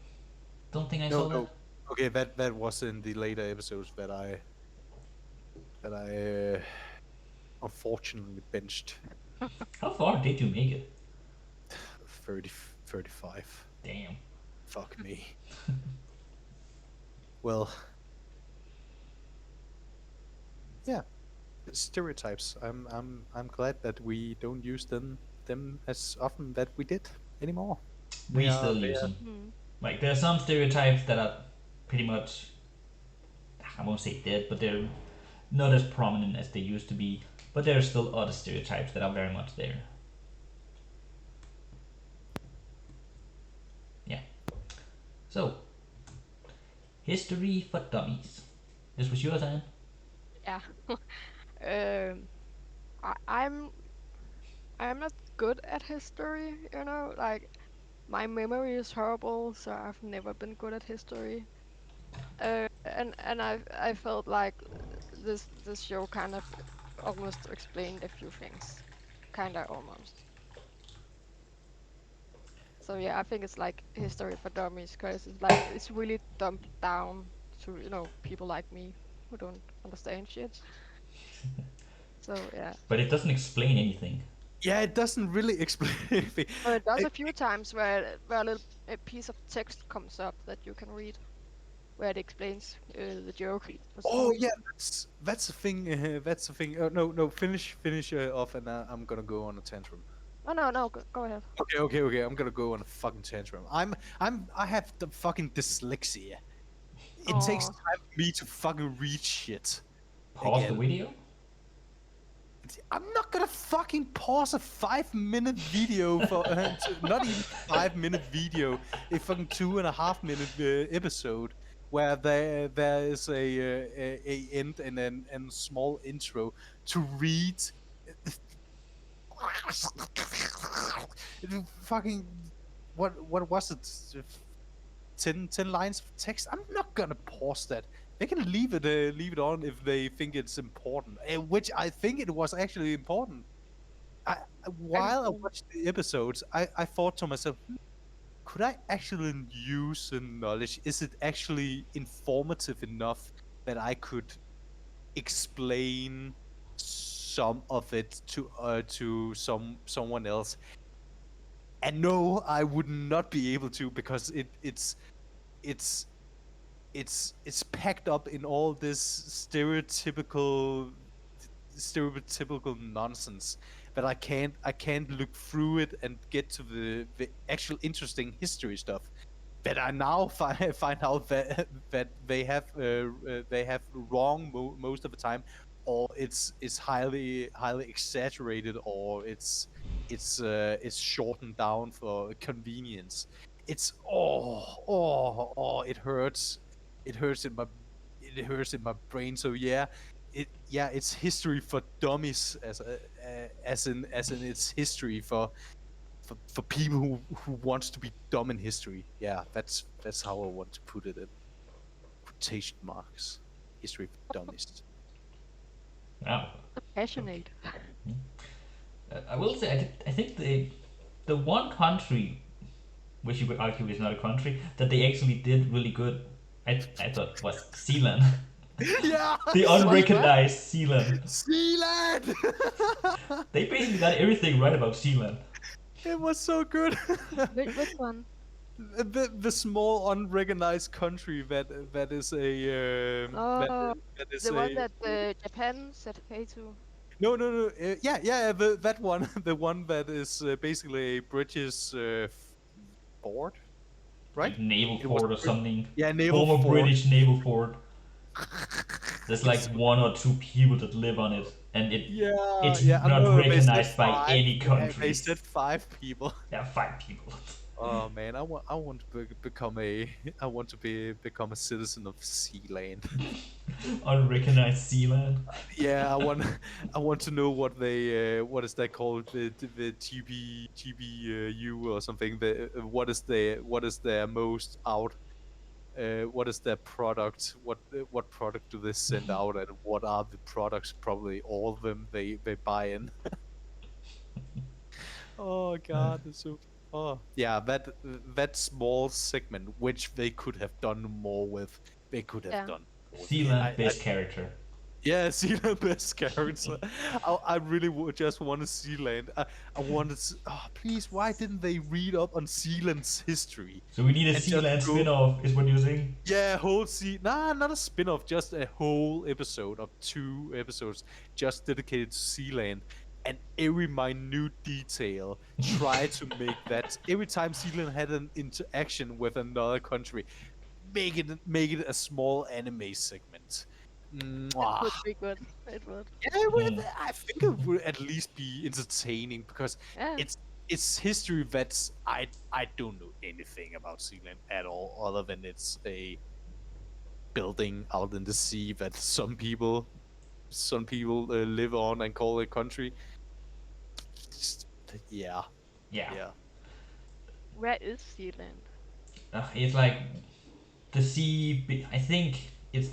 don't think I No, saw that. no. Okay, that was in the later episodes that I unfortunately benched How far did you make it? 30, 35. Damn. Fuck me. Well, yeah, stereotypes. I'm glad that we don't use them as often that we did anymore. We still They use are them. Hmm. Like there are some stereotypes that are pretty much, I won't say dead, but they're not as prominent as they used to be. But there are still other stereotypes that are very much there. Yeah. So history for dummies. This was yours, Anne. Yeah. um, I'm not good at history. Like my memory is horrible, so I've never been good at history. And I felt like this show kind of almost explained a few things, kind of almost. So yeah, I think it's like history for dummies because it's like it's really dumped down to people like me who don't understand shit. So yeah, But it doesn't explain anything. yeah. It doesn't really explain anything. so it does I- a few times where a piece of text comes up that you can read where it explains the joke for some Oh yeah, reason. that's the thing. That's the thing. No, no. Finish off, and I'm gonna go on a tantrum. Oh no, no, go ahead. Okay. I'm gonna go on a fucking tantrum. I have the fucking dyslexia. It takes Oh, time for me to fucking read shit Pause the again. video. I'm not gonna fucking pause a 5 minute video for not even 5 minute video, a fucking 2.5 minute episode where there is a end and then and small intro to read fucking what was it 10 lines of text. I'm not gonna pause that. They can leave it on if they think it's important, which I think it was actually important. While I and watched the episodes, I thought to myself, could I actually use the knowledge? Is it actually informative enough that I could explain some of it to someone else? And no, I would not be able to because it's it's packed up in all this stereotypical nonsense that I can't look through it and get to the actual interesting history stuff that I now find out that they have wrong most of the time, or it's highly exaggerated, or it's shortened down for convenience. It's it hurts in my it hurts in my brain. So yeah, it's history for dummies as in it's history for people who wants to be dumb in history. Yeah, that's how I want to put it in quotation marks. History for dummies. Wow. passionate. I will say I think the one country which you could argue is not a country that they actually did really good I thought was Sealand. Yeah, The Was what? unrecognized Sealand. Sealand. They basically got everything right about Sealand. It was so good. Which one? The small unrecognized country that is a Oh, that is the one a that Japan said hey to. no yeah that one the one that is basically a British fort, right? Like naval It was fort or something. yeah, naval Former fort. British naval fort. There's It's like so, one or two people that live on it, and yeah it's yeah I not know they said recognized by five. any Yeah, they countries. said 5 people. There are 5 people. Oh man, I want to become a I want to become a citizen of Sealand. Unrecognized Sealand. Yeah, I want to know what they what is that called, the GBU or something. The what is their most out, what is their product, what product do they send out, and what are the products, probably all of them they buy in. Oh god, it's so, oh yeah, that small segment, which they could have done more with, they could have Yeah. done more with. Sealand best character. Yeah, Sealand best character. I really just want to Sealand. I wanted. Oh, please, why didn't they read up on Sealand's history So we need a and just Sealand go? spin-off, is what you're saying? Yeah, Nah, not a spin-off, just a whole episode of 2 episodes just dedicated to Sealand. And every minute detail, try to make that every time Sealand had an interaction with another country, make it a small anime segment. It Mwah. would be good. It would. Yeah, it would, Hmm. I think it would at least be entertaining, because Yeah. it's history that's I don't know anything about Sealand at all, other than it's a building out in the sea that some people live on and call a country. Just- yeah, Yeah. yeah. Where is Zealand? It's like the sea. I think it's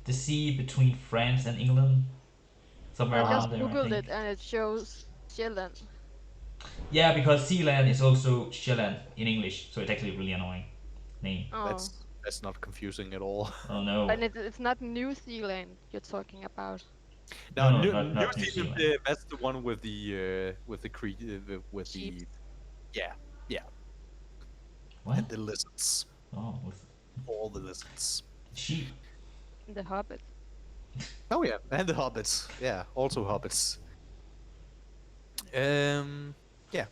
the sea between France and England, somewhere I Uh-huh. around just there. I googled think. it and it shows Zealand. Yeah, because Sealand is also Shelland in English, so it's actually a really annoying name. Oh, That's not confusing at all. Oh no. and it's not New Zealand you're talking about. No, Now, no, New not New Zealand, Zealand. that's the one with the with Sheep. the, yeah, yeah, What? and the lizards, Oh, with all the lizards. sheep. The Hobbit. Oh yeah, and the hobbits. Yeah, also hobbits. Yeah,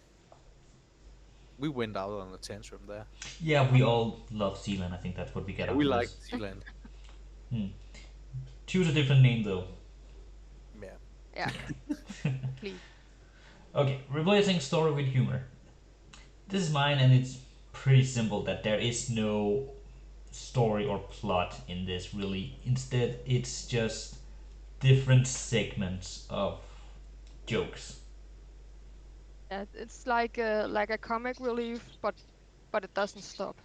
we went out on a tantrum there. Yeah, we all love Sealand. I think that's what we get Yeah, out we of like this. Zealand. Choose a different name though. Yeah. Yeah, please. Okay, replacing story with humor. This is mine, and it's pretty simple. That there is no story or plot in this really. Instead, it's just different segments of jokes. Yeah, it's like a comic relief, but it doesn't stop.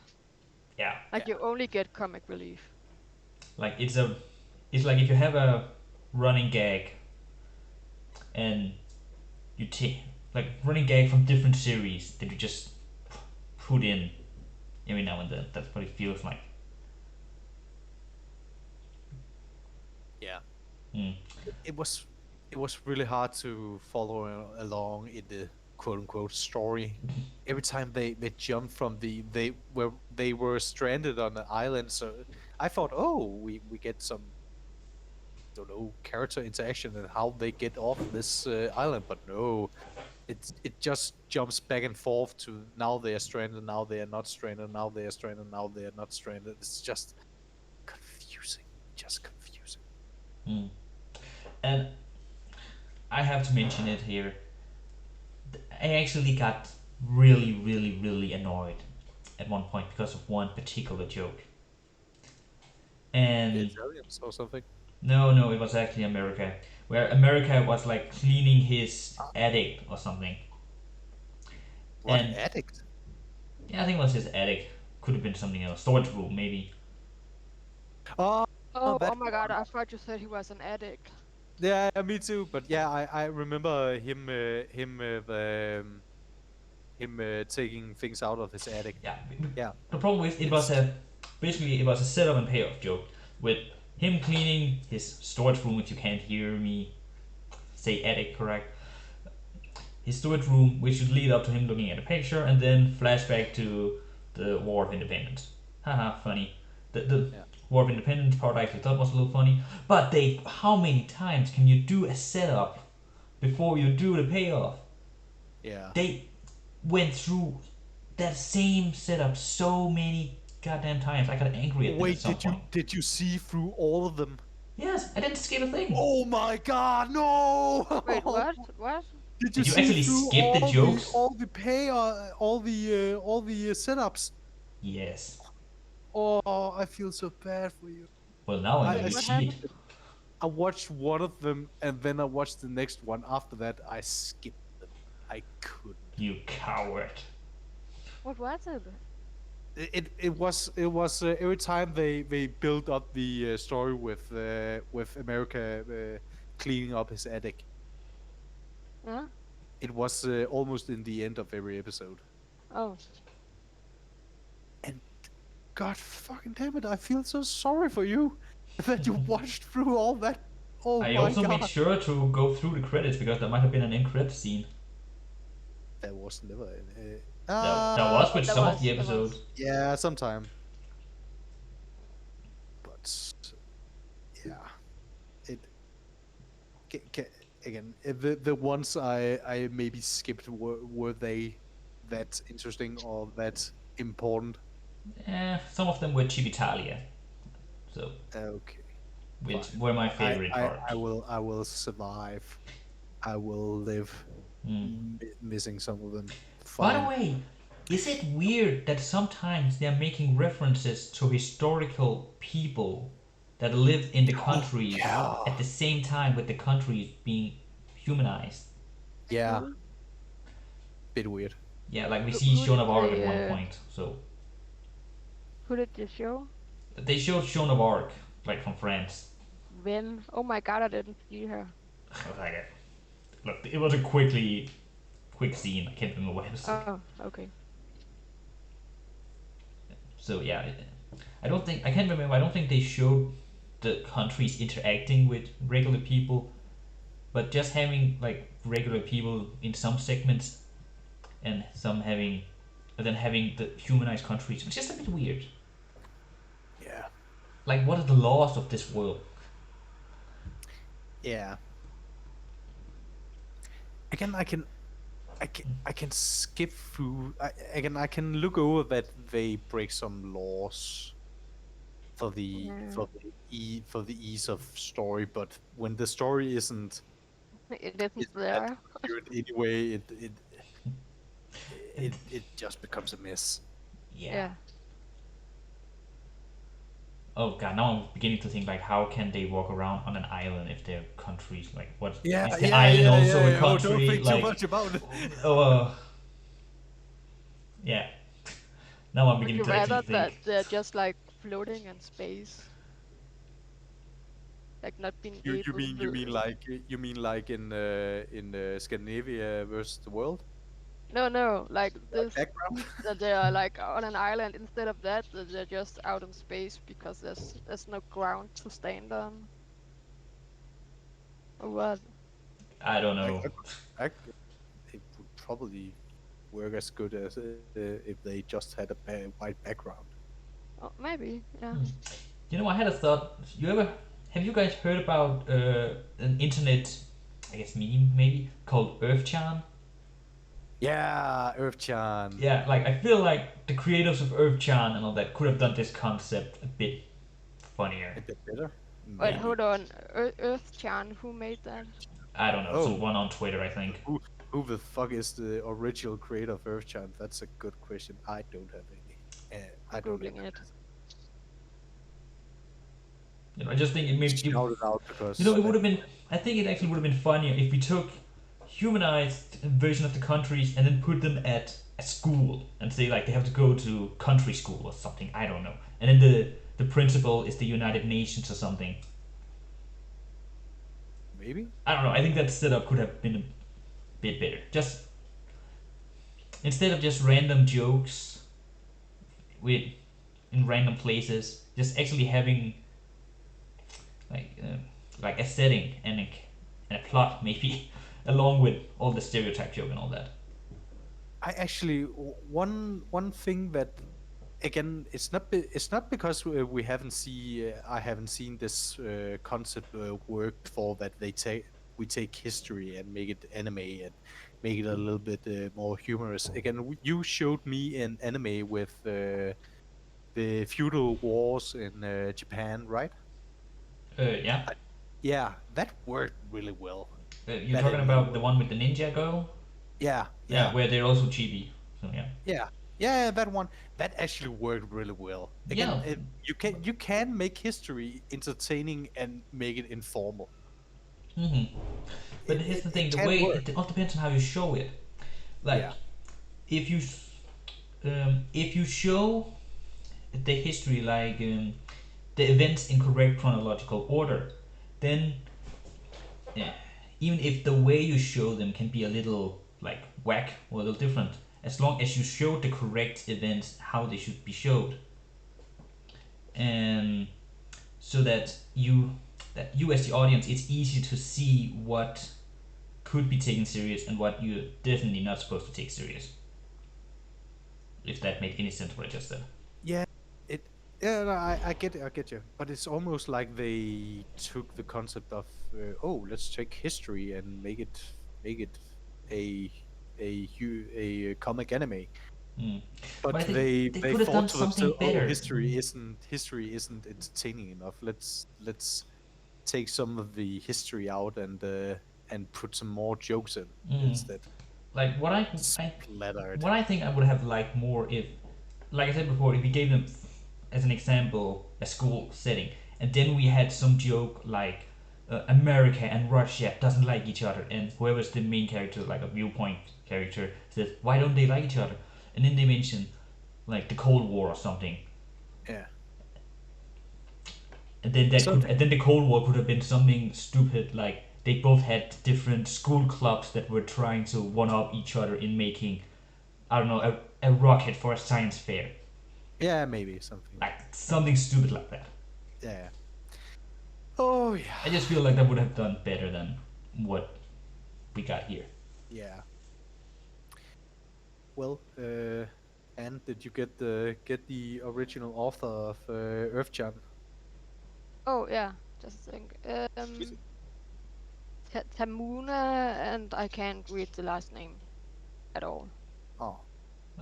Yeah, Like Yeah. you only get comic relief. like it's like if you have a running gag and you take like running gag from different series that you just put in every now and then. That's what it feels like. Yeah. Mm. It was really hard to follow along in the quote unquote story. Every time they jumped from they were stranded on an island, so I thought, oh, we get some, don't know, character interaction and how they get off this island, but no, it just jumps back and forth to now they are stranded, now they are not stranded, now they are stranded, now they are not stranded. It's just confusing, just confusing. Mm. And I have to mention it here. I actually got really annoyed at one point because of one particular joke. The And Italians or something. no, it was actually America, where America was like cleaning his attic or something. What And addict? yeah, I think it was his attic. Could have been something else. Storage room, maybe. Oh, Oh, that oh my god, I thought you said he was an addict. yeah, me too. But yeah, I remember him taking things out of his attic. Yeah. Yeah, The problem is it it's was a Basically, it was a setup and payoff joke with him cleaning his storage room. If you can't hear me say attic, correct? His storage room, which should lead up to him looking at a picture, and then flashback to the War of Independence. Haha, funny. The Yeah. War of Independence part I actually thought was a little funny. But they, how many times can you do a setup before you do the payoff? Yeah. They went through that same setup so many goddamn times. I got angry at them at Wait, some point. did you see through all of them? Yes, I didn't skip a thing. Oh my god, Wait, no! what? What? Did you Did you see actually through skip the jokes? all the setups? Yes. Oh, I feel so bad for you. Well, now I know I, I you What cheated. happened? I watched one of them and then I watched the next one. After that, I skipped them. I couldn't. You coward. What was it? It was every time they built up the story with America cleaning up his attic. Huh? It was almost in the end of every episode. Oh, And God fucking damn it, I feel so sorry for you that you watched through all that. Oh I my also god. made sure to go through the credits because there might have been an end credit scene. That was never in. That was with there some of was. the There episodes. was. Yeah, sometime. But yeah, it again the ones I maybe skipped were they that interesting or that important? Some of them were Hetalia, so Okay, which fine. were my favorite part. I will survive. I will live. Missing some of them. By the Fine. way, is it weird that sometimes they're making references to historical people that lived in the countries yeah. at the same time with the countries being humanized? Yeah, Who? bit weird. Yeah, like we Who, see who Joan did of Arc at they? one point. So Who did they show? they showed Joan of Arc, like from France. When? Oh my god, I didn't see her. Like, look, it was a quick scene. I can't remember what episode. Oh, okay. So yeah, I don't think I can't remember. I don't think they showed the countries interacting with regular people, but just having like regular people in some segments and some having, and then having the humanized countries. It's just a bit weird. Yeah. Like, what are the laws of this world? Yeah. Again, I can skip through. I can look over that they break some laws for the Yeah. for the ease of story, but when the story It isn't isn't there. that accurate anyway, it just becomes a mess. Yeah. Yeah. Oh god, now I'm beginning to think like, how can they walk around on an island if they're countries? Like, what is the island also a Oh, country? don't think Like, too much about it. oh, yeah. Now I'm Would beginning you to actually rather that think. they're just like floating in space? Like not being You able mean to... you mean like in Scandinavia versus the world? No, like Like this, background? that they are like on an island. Instead of that, that they're just out in space because there's no ground to stand on. Or what? I don't know. It would probably work as good as if they just had a white background. Oh, maybe, yeah. You know, I had a thought. Have you guys heard about an internet, I guess meme maybe called Earthchan? Yeah, Earth-chan. Yeah, like I feel like the creators of Earthchan and all that could have done this concept a bit funnier. A bit better. Wait, Maybe. hold on. Earth-chan, who made that? I don't know. Oh. Someone on Twitter, I think. Who the fuck is the original creator of Earth-chan? That's a good question. I don't have any. I don't Googling know. it. You know, I just think it made Shout it out because you know, it would have been. I think it actually would have been funnier if we took humanized version of the countries and then put them at a school and say like they have to go to country school or something. I don't know. And then the principal is the United Nations or something. maybe. I don't know. I think that setup could have been a bit better. Just instead of just random jokes with in random places, just actually having like uh, like a setting and a plot maybe along with all the stereotype joke and all that. I actually one thing that again it's not because we haven't see I haven't seen this concept work before that we take history and make it anime and make it a little bit more humorous. Again, you showed me an anime with the feudal wars in Japan, right? Yeah. I, yeah, that worked really well. You're That talking anime about the worked. one with the ninja girl? Yeah, Yeah, yeah. where they're also chibi. So yeah. Yeah, yeah, that one that actually worked really well. Again, Yeah. you can make history entertaining and make it informal. But here's the It thing: the can way work. it all depends on how you show it. Like Yeah, if you if you show the history like the events in correct chronological order, then eh, even if the way you show them can be a little like whack or a little different, as long as you show the correct events how they should be showed, and so that you as the audience, it's easy to see what could be taken serious and what you're definitely not supposed to take serious. If that made any sense, what I just said. yeah. It yeah. No, I get it. I get you. But it's almost like they took the concept of oh, let's take history and make it a a comic anime. Mm. But But I think they they could have done thought to something themselves, oh, better. history isn't entertaining enough. Let's take some of the history out and put some more jokes in Mm. instead. Like Splattered. what I think I would have liked more if, like I said before, if we gave them, as an example, a school setting, and then we had some joke like America and Russia doesn't like each other, and whoever's the main character, like a viewpoint character, says why don't they like each other, and then they mention like the Cold War or something, Yeah. Something. and then the Cold War could have been something stupid like they both had different school clubs that were trying to one up each other in making, I don't know, a rocket for a science fair, Yeah, maybe something like like something stupid like that. yeah. Oh yeah. I just feel like that would have done better than what we got here. Yeah. Well, and did you get the original author of Earthchan? Oh yeah, just think. Tamuna, and I can't read the last name at all. Oh,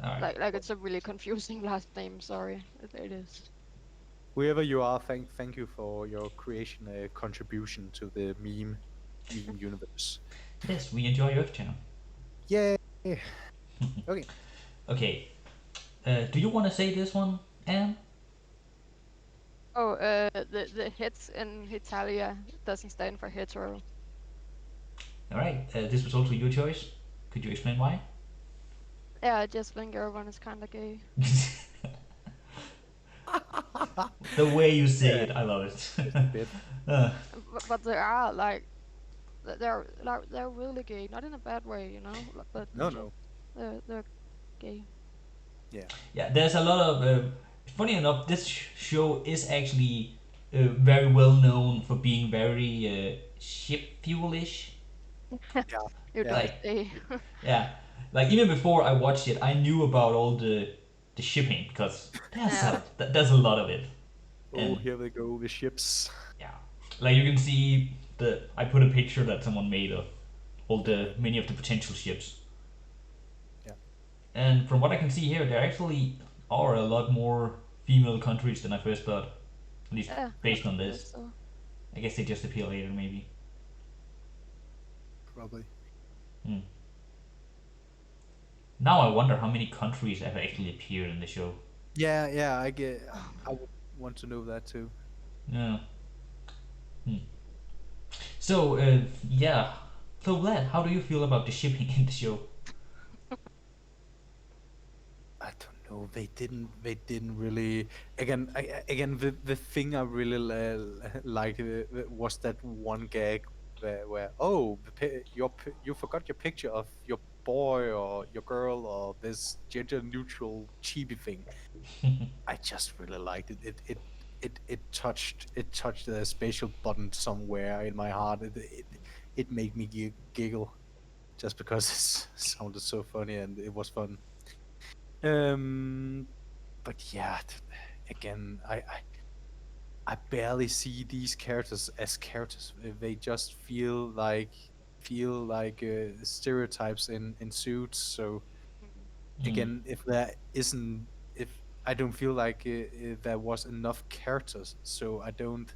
All right. Like it's a really confusing last name. Sorry, it is. whoever you are, thank you for your creation contribution to the meme universe. Yes, we enjoy Earth Channel. Yay! Okay. Okay. Do you want to say this one, Anne? Oh, the hits in Hetalia doesn't stand for hetero. All right. This was also your choice. Could you explain why? Yeah, I just think everyone is kind of gay. The way you say Yeah, it, I love just a it. bit. uh, But they are like they're really gay, not in a bad way, you know. But No, no. they're gay. Yeah. yeah, there's a lot of. Funny enough, this show is actually very well known for being very ship fuelish. Yeah. You Yeah. don't Like, say. yeah, like even before I watched it, I knew about all the shipping because Yeah. there's a lot of it, Oh, and here they go, the ships. yeah, like you can see I put a picture that someone made of all the many of the potential ships, Yeah. and from what I can see here, there actually are a lot more female countries than I first thought, at least Yeah, based on I guess this. so. I guess they just appear later, maybe. Probably. Hmm. Now I wonder how many countries have actually appeared in the show. Yeah, yeah, I get. I would want to know that too. Yeah. Hmm. So, yeah. So, Vlad, how do you feel about the shipping in the show? I don't know. They didn't really. Again, again, the thing I really like was that one gag where oh, you forgot your picture of your boy or your girl or this gender neutral chibi thing. I just really liked it. It touched a special button somewhere in my heart. It made me giggle just because it sounded so funny and it was fun. Um, but yeah, again, I barely see these characters as characters. They just feel like stereotypes in suits. So Mm. Mm. again, if I don't feel like there was enough characters, so I don't.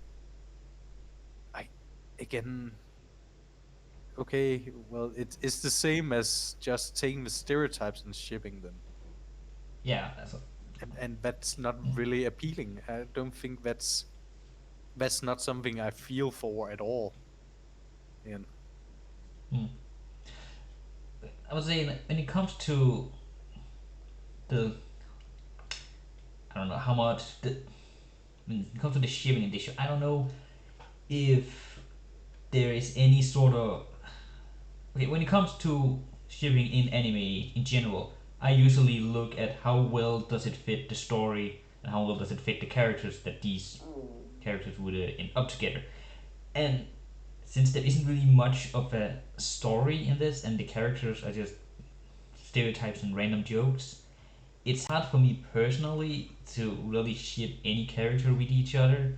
I again, okay, well, it's the same as just taking the stereotypes and shipping them, Yeah, that's and that's not really appealing. I don't think that's not something I feel for at all. And mm. I would say when it comes to the, I don't know how much when it comes to the shipping edition, I don't know if there is any sort of, okay, when it comes to shipping in anime in general, I usually look at how well does it fit the story and how well does it fit the characters that these characters would end up together. And since there isn't really much of a story in this and the characters are just stereotypes and random jokes, it's hard for me personally to really ship any character with each other.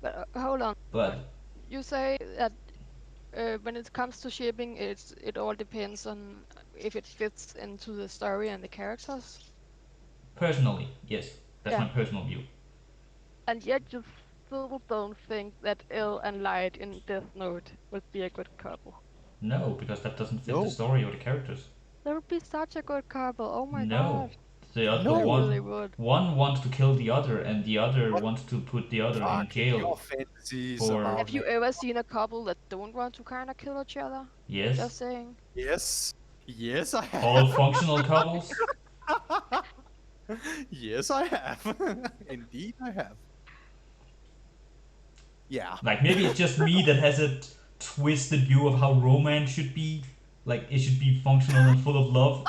But hold on. But You say that when it comes to shipping, it all depends on if it fits into the story and the characters. personally, yes, that's Yeah, my personal view. and yet you still don't think that Ill and Light in Death Note would be a good couple. No, because that doesn't fit the no, story or the characters. They would be such a good couple. Oh my No, god, the they no. really one would. one wants to kill the other, and the other What wants to put the other in fuck your jail fantasies for, Have about you him? ever seen a couple that don't want to kind of kill each other? yes, Just saying. Yes, yes, I all have. functional couples. Yes, I have. Indeed, I have. Yeah. Like maybe it's just me that has a twisted view of how romance should be. Like it should be functional and full of love.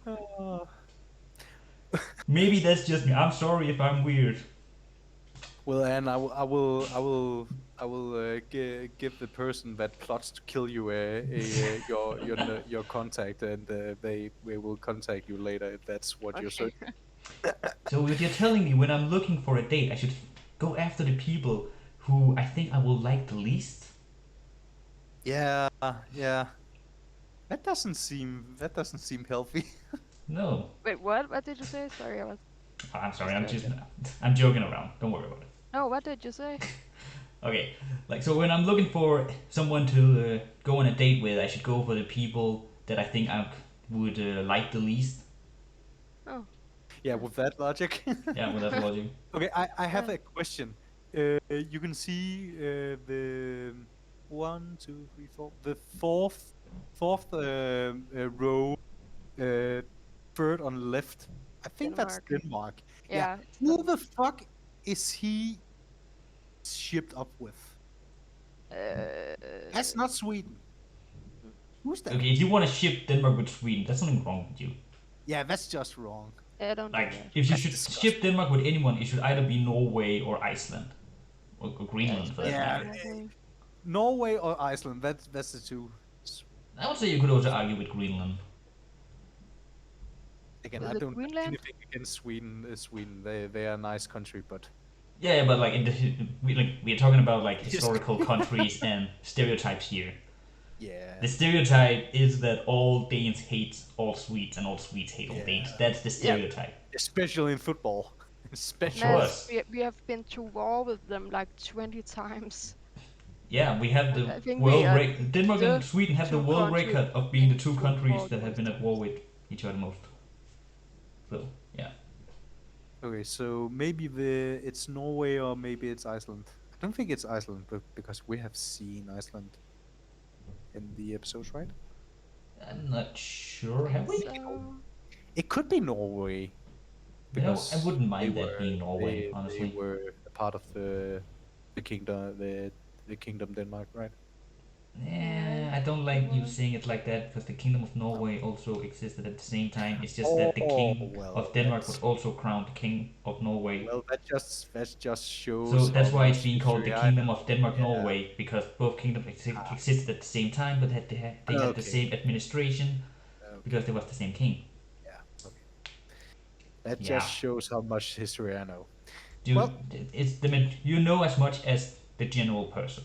Uh, Maybe that's just me. I'm sorry if I'm weird. well, and I will give the person that plots to kill you your contact, and they will contact you later if that's what you're Okay. searching. So if you're telling me when I'm looking for a date, I should go after the people who I think I will like the least? Yeah, yeah. That doesn't seem healthy. No. Wait, what? What did you say? Sorry, I was I'm sorry. distracted. I'm joking around. Don't worry about it. No, what did you say? Okay. Like so when I'm looking for someone to go on a date with, I should go for the people that I think I would like the least. Oh, Yeah, with that logic. Yeah, with that logic. Okay, I have yeah. a question. You can see the one, two, three, four, the fourth row, uh, third on the left. I think that's Denmark. Denmark. Yeah, Yeah, it's who the Denmark. fuck is he shipped up with? That's Uh, not Sweden. Who's that? Okay, if you want to ship Denmark with Sweden, there's something wrong with you. Yeah, that's just wrong. yeah, don't do Like, that. if you That's should disgusting. ship Denmark with anyone, it should either be Norway or Iceland, or Yeah, Greenland for that Yeah, matter. especially I think. Norway or Iceland. That's the two. I would say you could also argue with Greenland. Again, I Is it don't have Greenland? anything against Sweden. Sweden, they are a nice country, but Yeah, but like we're talking about like Yes. historical countries and stereotypes here. yeah, The stereotype is that all Danes hate all Swedes and all Swedes hate all yeah. Danes. That's the Yeah, stereotype. Especially in football. Of Especially. Mads, course. we have been to war with them like 20 times. Yeah, we have And the I think we world are record. Denmark and the Sweden have the two world countries record of being the been two to countries war the that have most been at war times. with each other most. So yeah. Okay, so maybe it's Norway or maybe it's Iceland. I don't think it's Iceland, but because we have seen Iceland in the episodes, right? I'm not sure. I Have think we? so. It could be Norway You know, I because wouldn't they mind that were being Norway, they honestly. were a part of the kingdom Denmark, right? Yeah, Yeah, I don't it like you was. saying it like that because the Kingdom of Norway also existed at the same time. It's just that the Oh King well, of Denmark was also crowned King of Norway. that just So shows that's how why it's much being called the history I Kingdom know. of Denmark Yeah. Norway because both kingdoms existed at the same time, but they had the Okay. same administration because Okay. there was the same king. Yeah. Okay. That Yeah, just shows how much history I know. dude, Well. it's the you know as much as the general person.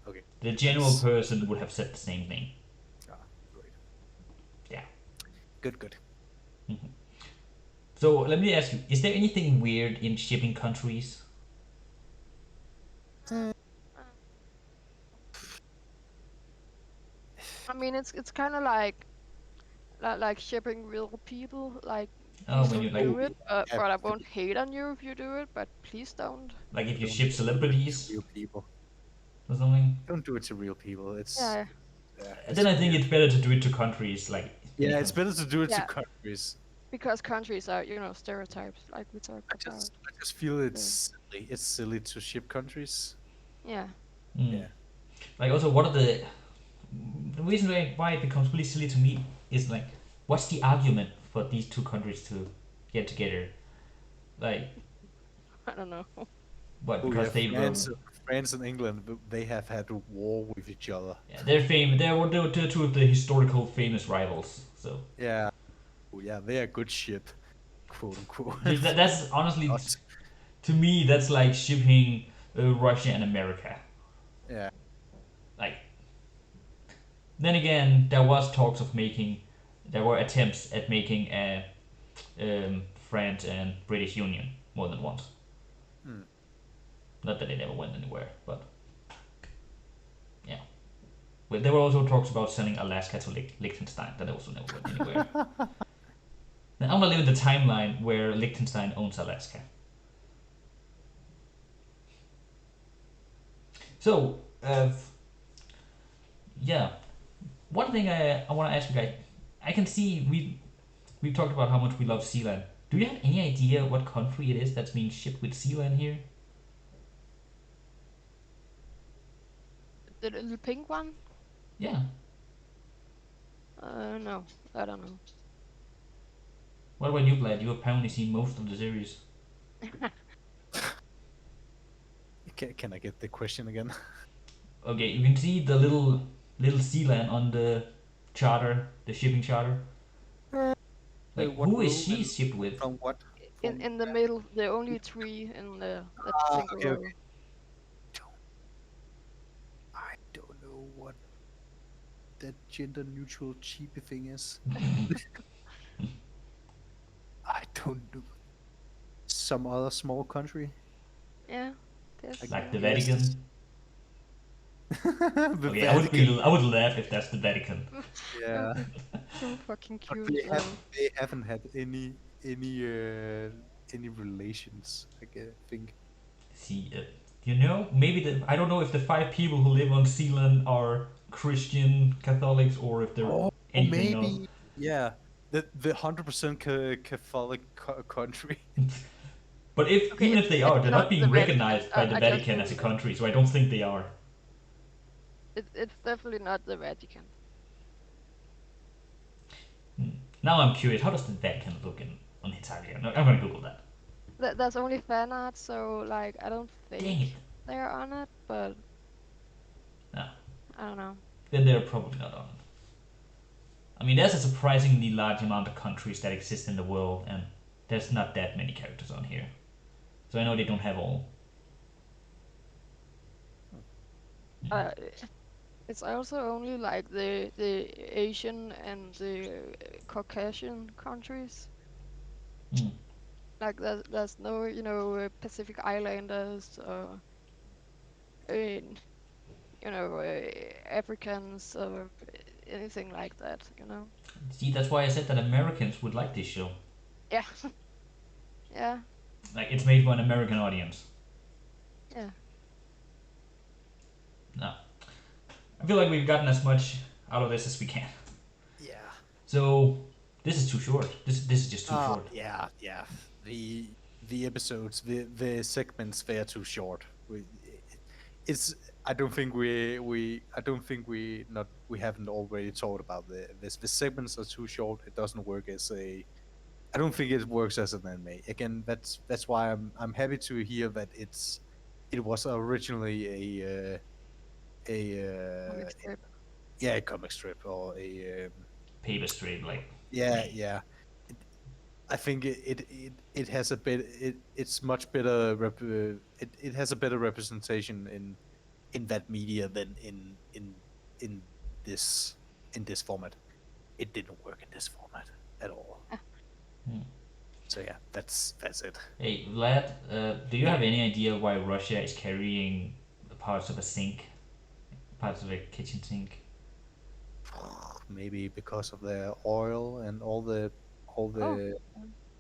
Okay. The general That's person good. would have said the same thing. Great. Yeah. Good. Good. Mhm. So let me ask you: is there anything weird in shipping countries? Uh, Uh, I mean, it's kind of like shipping real people. Like, Oh, please when you don't like oh, do it. yeah, But I won't hate on you if you do it. But please don't. if you don't ship do it to celebrities real people. or something. Don't do it to real people. It's Yeah, yeah, Then it's I think weird. it's better to do it to countries like when it Yeah, it's comes. better to do it to yeah. countries. Because countries are, stereotypes, like we talked I about. just I just feel So, it's silly. It's silly to ship countries. yeah. Mm. Yeah. Like also, what are the reason why it becomes really silly to me is like, what's the argument for these two countries to get together? Like, I don't know. what? Oh yeah, Because they were France and England, they have had a war with each other. yeah, they're famous. They're two of the historical famous rivals. So Yeah. Oh yeah, they are good ship, quote dude, unquote. that's honestly Not. to me that's like shipping Russia and America. Yeah. Like then again, there was talks of making, there were attempts at making a France and British Union more than once. Hmm. Not that it ever went anywhere, but yeah. But there were also talks about selling Alaska to Liechtenstein. That also never went anywhere. Now, I'm gonna live in the timeline where Liechtenstein owns Alaska. So, yeah. One thing I want to ask you guys. I can see we've talked about how much we love Sealand. Do you have any idea what country it is that's being shipped with Sealand here? The little pink one? Yeah. No, I don't know. What about you, Vlad? You apparently seen most of the series. Can I get the question again? Okay, you can see the little Sealand on the charter, the shipping charter. Like, What who is row she and shipped with? from what? In From in the middle, the only tree in that single okay, row. okay. Don't, I don't know what that gender neutral cheapy thing is. I don't know. Some other small country, Yeah, guess I Like the so. guess. Vatican? The Okay, Vatican. I would laugh if that's the Vatican. It would Yeah, be too fucking but cute though. they haven't had any relations. Think. See, maybe I don't know if the five people who live on Sealand are Christian Catholics or if they're Oh, anything else. maybe. Yeah, the 100% Catholic country. But if Okay, even if they are, it's they're not not the being Vatican. recognized by the I just Vatican as a googled it. country, so I don't think they are. It's definitely not the Vatican. Hmm. Now I'm curious. How does the Vatican look in on Hetalia? No, I'm gonna Google that. That's only fan art, so like I don't Dang it! think they're on it, but No, I don't know. then they're probably not on it. I mean, there's a surprisingly large amount of countries that exist in the world, and there's not that many characters on here. So I know they don't have all. Uh, it's also only like the Asian and the Caucasian countries. Hmm. Like there's no Pacific Islanders or uh, Africans or anything like that. See, that's why I said that Americans would like this show. Yeah, yeah, Like, it's made for an American audience. yeah. No, I feel like we've gotten as much out of this as we can. Yeah. So this is too short. This is just too short. Yeah, yeah. The episodes, the segments, they are too short. It's I don't think we haven't already talked about this. The segments are too short. It doesn't work as a. I don't think it works as an anime. Again, that's why I'm happy to hear that it was originally Comic a strip. yeah, a comic strip or a Paper strip, like yeah, me. yeah. It, I think it has a bit it's much better it has a better representation in that media than in this in this format. It didn't work in this format at all. Hmm. So yeah, that's it. Hey, Vlad, do you have any idea why Russia is carrying the parts of a sink, parts of a kitchen sink? Maybe because of the oil and all Oh, the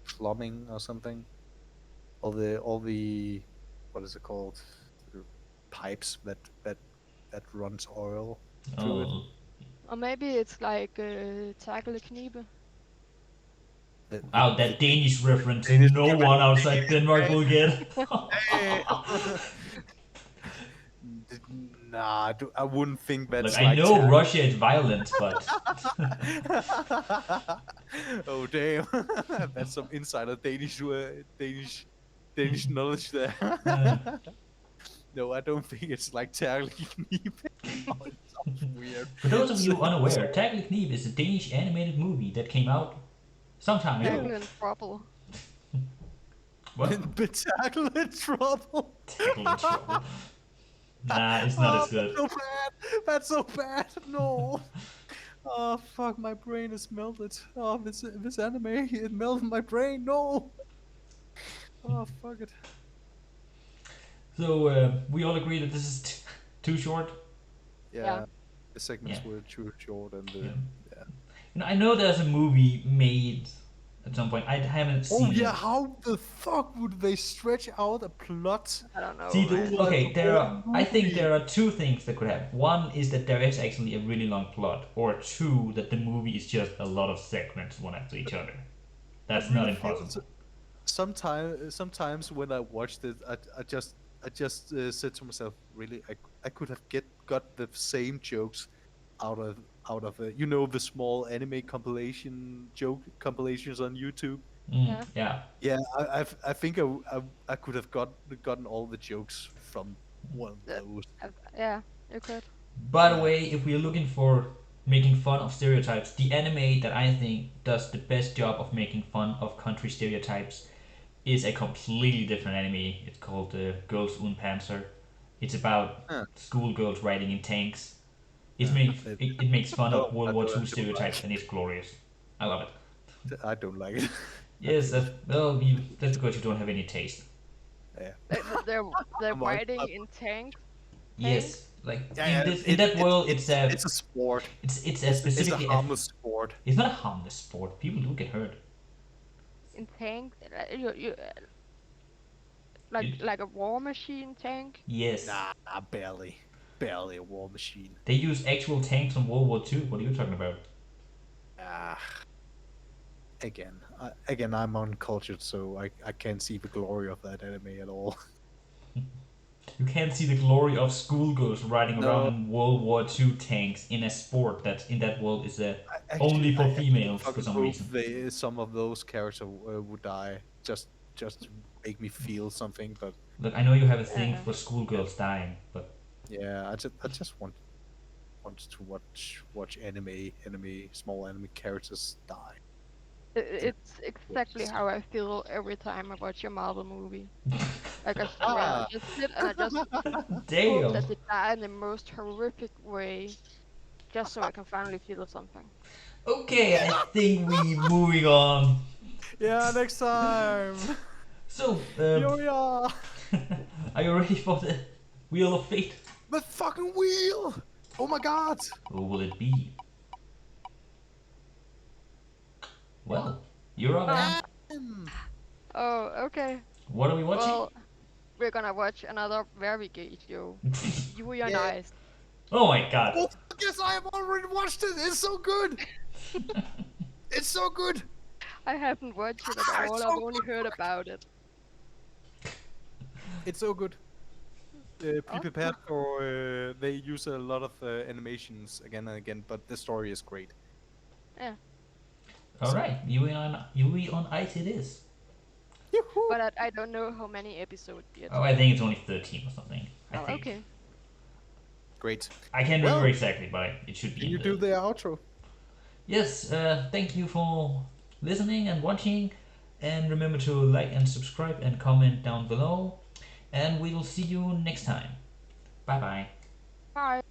plumbing or something. All the what is it called? The pipes that runs oil through it. Oh, or maybe it's like tackle knibe. The wow, that Danish reference Danish no stupid one outside Denmark will get. hey. Nah, I wouldn't think Look, that's I like know Russia is violent, but oh damn, that's some insider Danish knowledge there. uh, No, I don't think it's like Terlig Oh, it sounds weird. for those of you unaware, Tackle Kniv is a Danish animated movie that came out some time ago. Tackle in trouble. What? Betacle in trouble. Tackle in trouble. Nah, it's not Oh, as good. that's so bad. That's so bad. No. Oh fuck, my brain is melted. Oh, this anime, it melted my brain. No. Oh fuck it. So we all agree that this is too short. Yeah. Yeah, the segments Yeah. were too short and Yeah. yeah. You know, I know there's a movie made at some point. I haven't Oh seen yeah, it. how the fuck would they stretch out a plot? I don't know, See, man. okay, The whole I think movie. there are two things that could happen. One is that there is actually a really long plot, or two, that the movie is just a lot of segments one after each other. I That's not really feel impossible. sometimes when I watched it, I just said to myself, really, I could have got the same jokes out of the small anime compilation joke compilations on YouTube. Mm, Yeah. yeah. Yeah, I think I could have gotten all the jokes from one of The- those. yeah, you could. By the Yeah. way, if we're looking for making fun of stereotypes, the anime that I think does the best job of making fun of country stereotypes is a completely different anime. It's called Girls und Panzer. It's about Huh. schoolgirls riding in tanks. It Yeah. makes it makes fun No, of World War II I don't stereotypes, and it's glorious. I love it. I don't like it. I Yes, don't like well, that's because you don't have any taste. it. They're I'm on- riding in tanks. Yes, like Yeah, yeah, in that world, it's a sport. it's a It's a specifically harmless sport. it's not a harmless sport. People do get hurt. In tanks. You like It, like a war machine tank. yes, Nah, barely a war machine. they use actual tanks from World War II. What are you talking about? Ah, again, I'm uncultured, so I can't see the glory of that anime at all. You can't see the glory of schoolgirls riding around No, in World War II tanks in a sport that in that world is actually, only I for actually females for fucking some hope reason. some of those characters would die just to make me feel something. But Look, I know you have a thing Yeah. for schoolgirls dying, but yeah, I just want to watch small anime characters die. It's exactly how I feel every time I watch a Marvel movie. Like I swear, I Ah, just sit and I just hope damn. that they die in the most horrific way, just so I can finally feel something. Okay, I think we moving on. yeah, next time. So, Here we are. are you ready for the Wheel of Fate? The fucking wheel! Oh my god! Who will it be? Well, you're up, man. Oh, okay. What are we watching? Well, we're gonna watch another very gay show. You Are Yeah. Nice. Oh my god. Oh, yes, I have already watched it. It's so good. It's so good. I haven't watched it at Ah, all. it's I've so only heard about it. It's so good. Be Oh, prepared for. They use a lot of animations again and again, but the story is great. yeah. All So, right, Yui on Ice it is. yoo-hoo! But I don't know how many episodes yet. Oh, I think it's only 13 or something. I Oh, think. okay. Great. I can't remember Well, exactly, but it should be can in you do the. the outro? Yes, thank you for listening and watching. And remember to like and subscribe and comment down below. And we will see you next time. Bye bye. Bye.